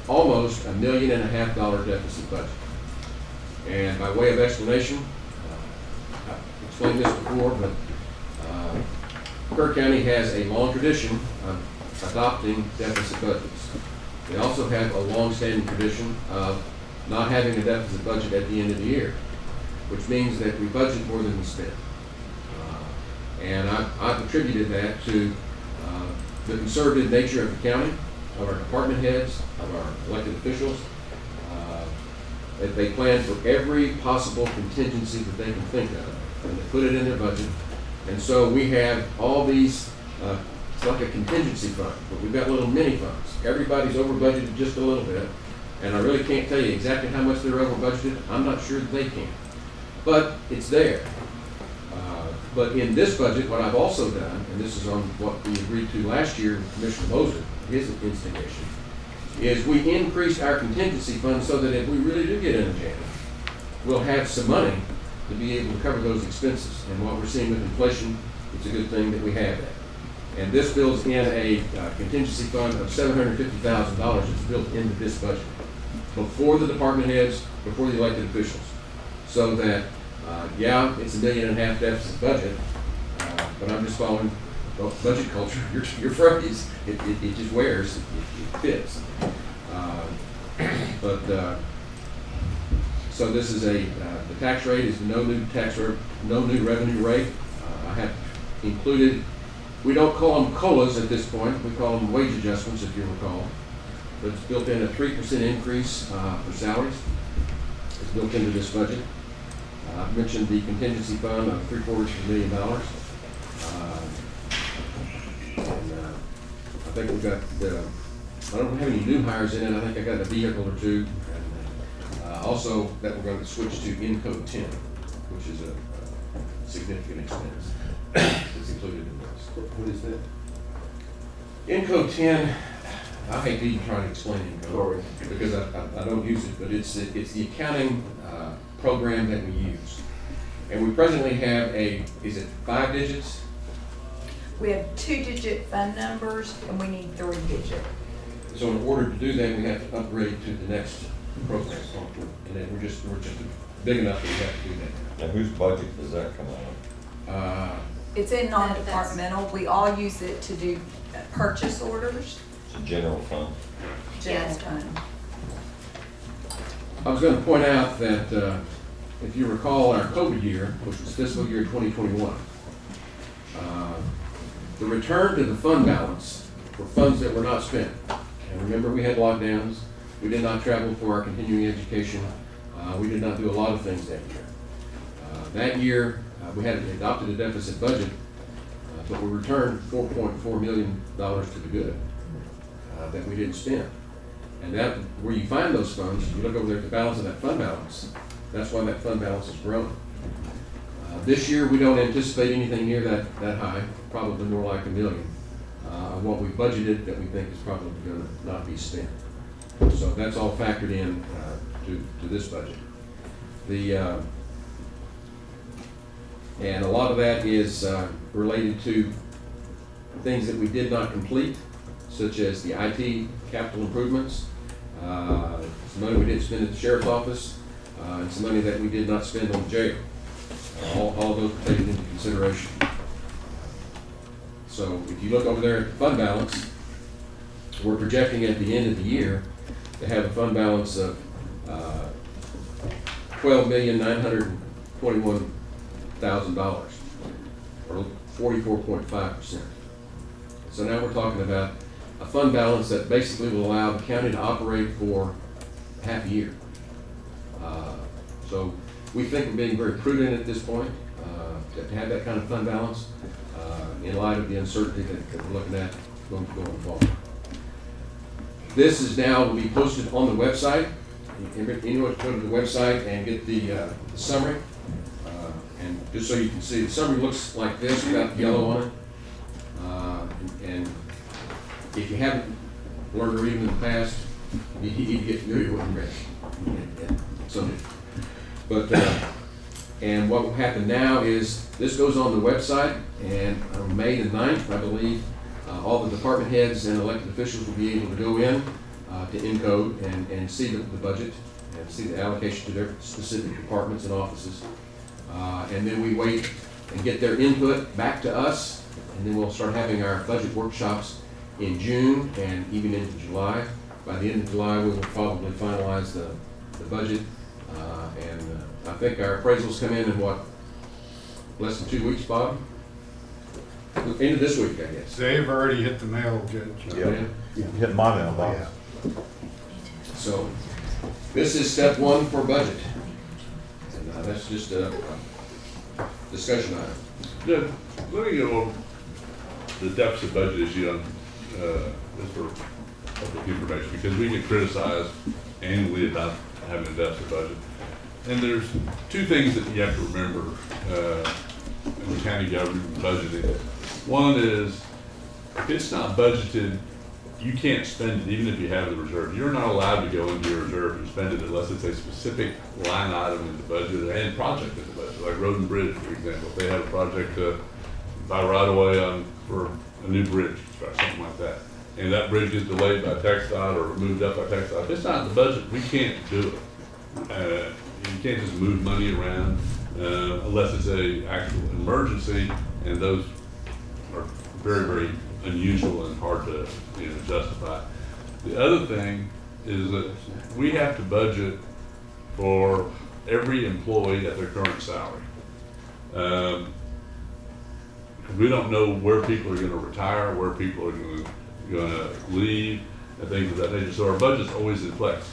almost $1.5 million deficit budget. And by way of explanation, I've explained this before, but Kerr County has a long tradition of adopting deficit budgets. They also have a long-standing tradition of not having a deficit budget at the end of the year, which means that we budget more than we spend. And I've attributed that to the conservative nature of the county, of our department heads, of our elected officials. That they plan for every possible contingency that they can think of, and they put it in their budget. And so we have all these, it's like a contingency fund, but we've got little mini funds. Everybody's over budgeted just a little bit, and I really can't tell you exactly how much they're over budgeted. I'm not sure that they can, but it's there. But in this budget, what I've also done, and this is on what we agreed to last year with Commissioner Moser, his instigation, is we increased our contingency fund so that if we really do get in a jam, we'll have some money to be able to cover those expenses. And what we're seeing with inflation, it's a good thing that we have that. And this builds in a contingency fund of $750,000 that's built into this budget before the department heads, before the elected officials. So that, yeah, it's $1.5 million deficit budget, but I'm just following budget culture. Your phrase, it just wears, it fits. So this is the tax rate is no new revenue rate. I have included, we don't call them COLAs at this point, we call them wage adjustments if you recall. But it's built in a 3% increase for salaries. is built into this budget. I've mentioned the contingency fund of $750,000. I think we've got, I don't have any new hires in it. I think I got a vehicle or two. And also that we're going to switch to Encode 10, which is a significant expense that's included in this. What is that? Encode 10, I hate to even try to explain Encode because I don't use it, but it's the accounting program that we use. And we presently have is it 5 digits? We have 2-digit phone numbers and we need 3-digit. So in order to do that, we have to upgrade to the next program. And then we're just big enough that we have to do that. Now, whose budget does that come out of? It's in non-departmental. We all use it to do purchase orders. It's a general fund. General fund. I was going to point out that if you recall our COVID year, which was fiscal year 2021, the return to the fund balance for funds that were not spent. And remember, we had lockdowns. We did not travel for our continuing education. We did not do a lot of things that year. That year, we had adopted a deficit budget, but we returned $4.4 million to the good that we didn't spend. And that, where you find those funds, you look over there at the balance of that fund balance, that's why that fund balance has grown. This year, we don't anticipate anything near that high, probably more like $1 million, of what we budgeted that we think is probably going to not be spent. So that's all factored in to this budget. And a lot of that is related to things that we did not complete, such as the IT capital improvements, some money we didn't spend at the sheriff's office, and some money that we did not spend on the jail. All of those were taken into consideration. So if you look over there at the fund balance, we're projecting at the end of the year to have a fund balance of $12,921,000, or 44.5%. So now we're talking about a fund balance that basically will allow the county to operate for half a year. So we think we're being very prudent at this point to have that kind of fund balance in light of the uncertainty that we're looking at going forward. This is now will be posted on the website. Anyone can go to the website and get the summary. And just so you can see, the summary looks like this without the yellow on it. And if you haven't learned to read them in the past, you need to get familiar with them. But and what will happen now is this goes on the website, and on May the 9th, I believe, all the department heads and elected officials will be able to go in to Encode and see the budget and see the allocation to their specific departments and offices. And then we wait and get their input back to us, and then we'll start having our budget workshops in June and even into July. By the end of July, we will probably finalize the budget. And I think our appraisals come in what, less than 2 weeks, Bob? End of this week, I guess. They've already hit the mail, Judge. Yeah. Hit my mail, Bob. Yeah. So this is step one for budget. And that's just a discussion item. Let me go over the deficit budget issue on, just for public information, because we get criticized annually about having a deficit budget. And there's two things that you have to remember in the county government budgeting. One is, if it's not budgeted, you can't spend it even if you have the reserve. You're not allowed to go into your reserve and spend it unless it's a specific line item in the budget and project in the budget, like road and bridge, for example. If they have a project to buy right away for a new bridge or something like that, and that bridge gets delayed by TxDOT or moved up by TxDOT, if it's not in the budget, we can't do it. You can't just move money around unless it's a actual emergency, and those are very, very unusual and hard to justify. The other thing is that we have to budget for every employee at their current salary. We don't know where people are going to retire, where people are going to leave, and things of that nature. So our budget's always in flex.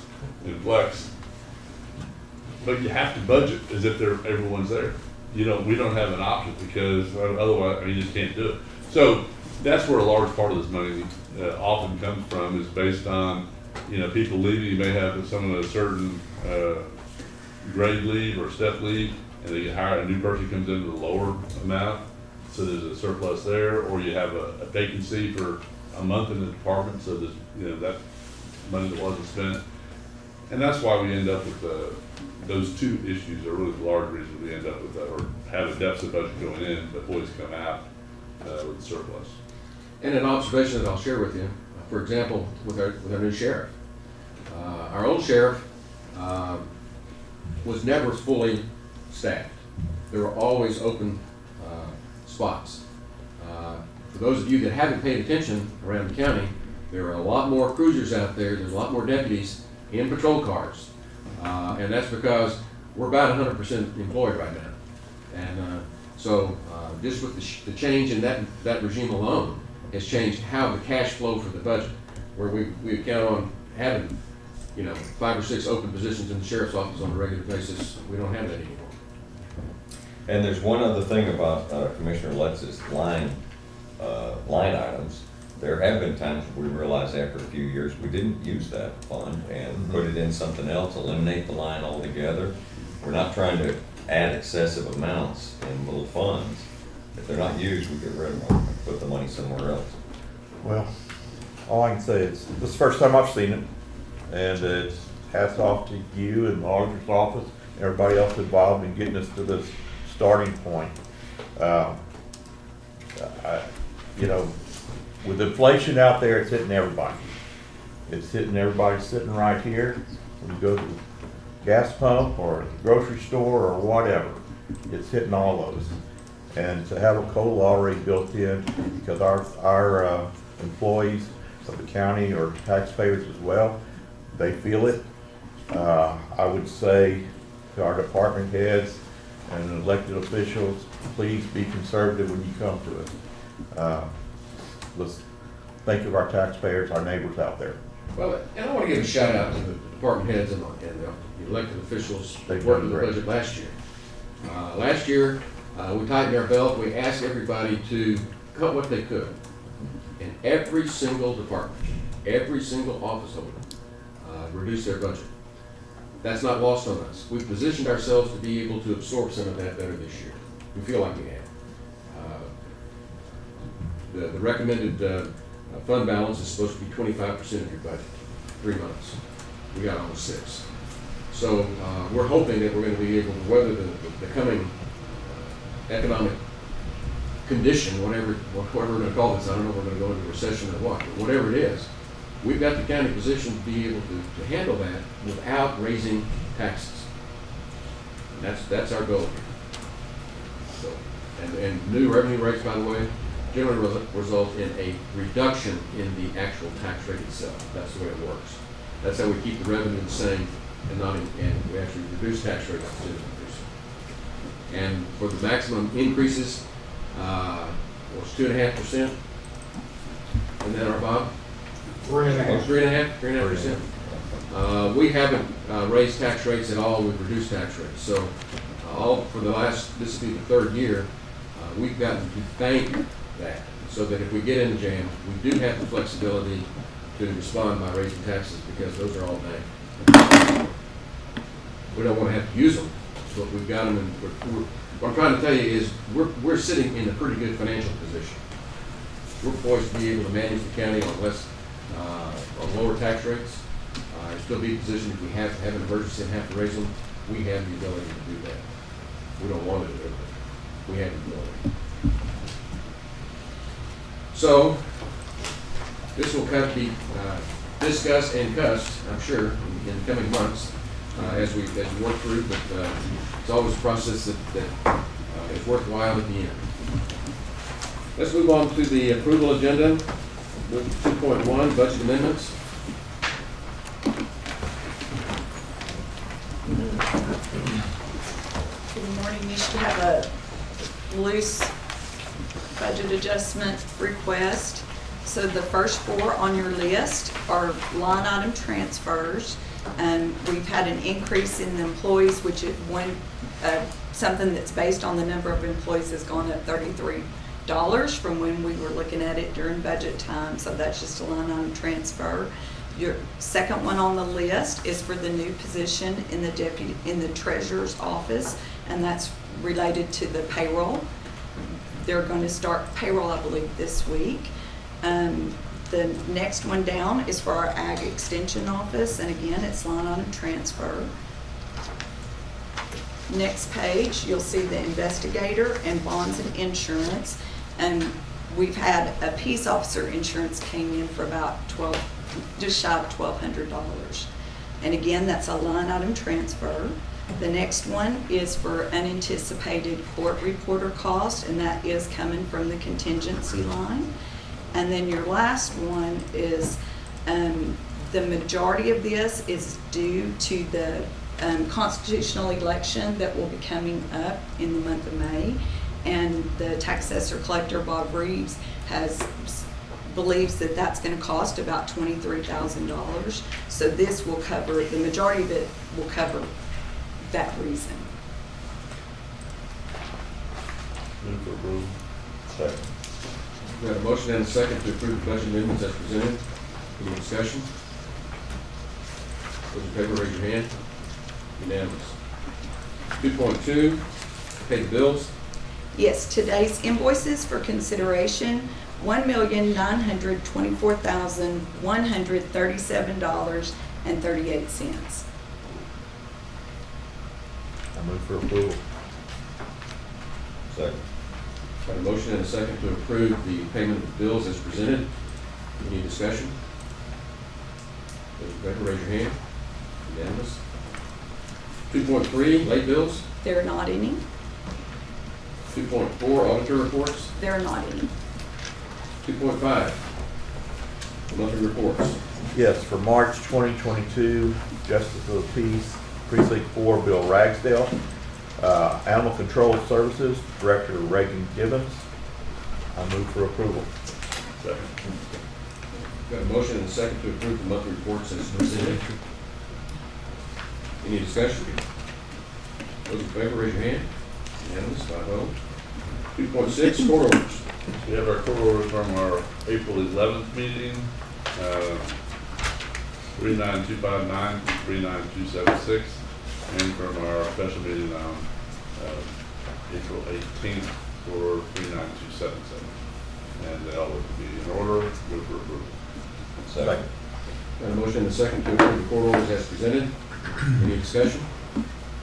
but you have to budget as if everyone's there. We don't have an option because otherwise, you just can't do it. So that's where a large part of this money often comes from, is based on, people leaving. You may have someone a certain grade leave or step leave, and they get hired, a new person comes in with a lower amount, so there's a surplus there, or you have a vacancy for a month in the department, so there's, that money that wasn't spent. And that's why we end up with those two issues are really the large reasons we end up with that, or have a deficit budget going in, but always come out with a surplus. And an observation that I'll share with you, for example, with our new sheriff. Our old sheriff was never fully staffed. There were always open spots. For those of you that haven't paid attention around the county, there are a lot more cruisers out there, there's a lot more deputies in patrol cars. And that's because we're about 100% employed right now. And so just with the change in that regime alone has changed how the cash flow for the budget, where we count on having 5 or 6 open positions in the sheriff's office on a regular basis. We don't have that anymore. And there's one other thing about Commissioner Lutz's line items. There have been times we realized after a few years we didn't use that fund and put it in something else, eliminate the line altogether. We're not trying to add excessive amounts in little funds. If they're not used, we get rid of them and put the money somewhere else. Well, all I can say is, this is the first time I've seen it, and it's hats off to you and the auditor's office, and everybody else involved in getting us to this starting point. With inflation out there, it's hitting everybody. It's hitting everybody sitting right here. When you go to the gas pump or the grocery store or whatever, it's hitting all those. And to have a COLA already built in, because our employees of the county or taxpayers as well, they feel it. I would say to our department heads and elected officials, please be conservative when you come to us. Let's think of our taxpayers, our neighbors out there. Well, and I want to give a shout out to the department heads and the elected officials that worked on the budget last year. Last year, we tightened our belt. We asked everybody to cut what they could. And every single department, every single office holder reduced their budget. That's not lost on us. We've positioned ourselves to be able to absorb some of that better this year. We feel like we have. The recommended fund balance is supposed to be 25% of your budget, 3 months. We got almost 6. So we're hoping that we're going to be able to weather the coming economic condition, whatever we're going to call this. I don't know if we're going to go into recession or what, but whatever it is, we've got the county positioned to be able to handle that without raising taxes. And that's our goal here. So, and new revenue rates, by the way, generally result in a reduction in the actual tax rate itself. That's the way it works. That's how we keep the revenue the same and we actually reduce tax rates instead of increasing. And for the maximum increases, was 2.5%. Isn't that our Bob? 3.5%. 3.5%. We haven't raised tax rates at all. We've reduced tax rates. So all for the last, this will be the 3rd year, we've gotten to bank that, so that if we get in the jam, we do have the flexibility to respond by raising taxes, because those are all banked. We don't want to have to use them, but we've got them, and what I'm trying to tell you is we're sitting in a pretty good financial position. We're poised to be able to manage the county on lower tax rates, and still be in a position if we have to have an emergency and have to raise them. We have the ability to do that. We don't want to do it, but we have the ability. So this will kind of be discussed and cussed, I'm sure, in the coming months as we work through. But it's always a process that is worthwhile at the end. Let's move on to the approval agenda. Move to 2.1, budget amendments. Good morning. You should have a loose budget adjustment request. So the first 4 on your list are line item transfers. We've had an increase in the employees, which is something that's based on the number of employees has gone up $33 from when we were looking at it during budget time, so that's just a line item transfer. Your second one on the list is for the new position in the treasurer's office, and that's related to the payroll. They're going to start payroll, I believe, this week. The next one down is for our ag extension office, and again, it's line item transfer. Next page, you'll see the investigator and bonds and insurance, and we've had a peace officer insurance came in for about just shy of $1,200. And again, that's a line item transfer. The next one is for unanticipated court reporter cost, and that is coming from the contingency line. And then your last one is, the majority of this is due to the constitutional election that will be coming up in the month of May. And the tax assessor collector, Bob Reeves, believes that that's going to cost about $23,000. So this will cover, the majority of it will cover that reason. Move for approval. Second. We have a motion and a second to approve the budget amendments as presented. Any discussion? Those in favor, raise your hand. Unanimous. 2.2, pay the bills. Yes, today's invoices for consideration, $1,924,137.38. I move for approval. Second. Got a motion and a second to approve the payment of bills as presented. Any discussion? Those in favor, raise your hand. Unanimous. 2.3, late bills. There are not any. 2.4, auditor reports. There are not any. 2.5, monthly reports. Yes, for March 2022, Justice of the Peace, Precinct 4, Bill Ragsdale. Animal Control Services, Director Reagan Gibbons. I move for approval. Second. Got a motion and a second to approve the monthly reports as presented. Any discussion? Those in favor, raise your hand. Unanimous, 5-0. 2.6, court orders. We have our court orders from our April 11th meeting, 39259, 39276, and from our special meeting on April 18th for 39277. And they all would be in order. Move for approval. Second. Got a motion and a second to approve the court orders as presented. Any discussion?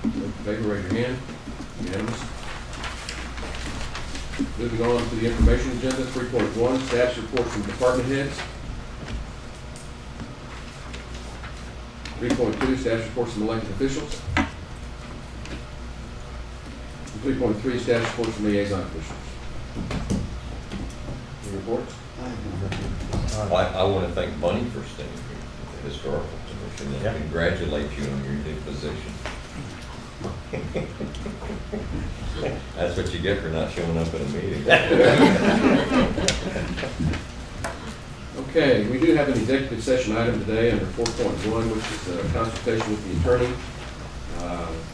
Those in favor, raise your hand. Unanimous. Moving on to the information agenda, 3.1, staff's reports from department heads. 3.2, staff's reports from elected officials. And 3.3, staff's reports from liaison officials. Any reports? Well, I want to thank Bunny for staying here with the historical commission and congratulate you on your new position. That's what you get for not showing up at a meeting. Okay, we do have an executive session item today under 4.1, which is a consultation with the attorney.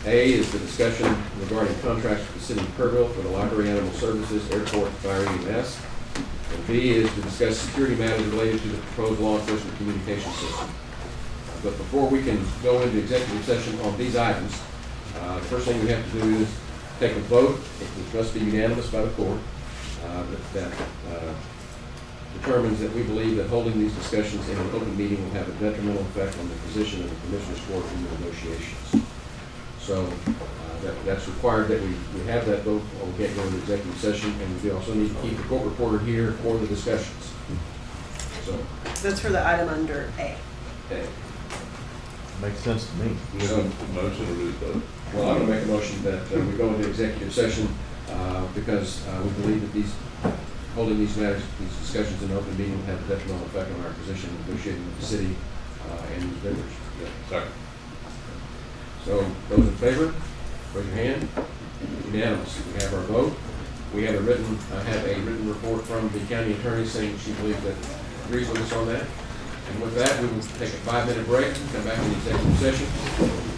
A is the discussion regarding contracts with the city of Kerrville for the library, animal services, airport, fire EMS. And B is to discuss security matters related to the proposed law enforcement communication system. But before we can go into executive session on these items, the first thing we have to do is take a vote, which must be unanimous by the court, that determines that we believe that holding these discussions in an open meeting will have a detrimental effect on the position of the Commissioners Court in the negotiations. So that's required that we have that vote, or we can't go into executive session, and we also need to keep the court reporter here for the discussions. So That's for the item under A. okay. Makes sense to me. Motion or lose vote? Well, I'm going to make a motion that we go into executive session because we believe that holding these matters, these discussions in an open meeting will have a detrimental effect on our position in negotiating with the city and its vendors. Second. So those in favor, raise your hand. Unanimous. We have our vote. We have a written report from the county attorney saying she believes that agrees with us on that. And with that, we will take a 5-minute break and come back to the executive session.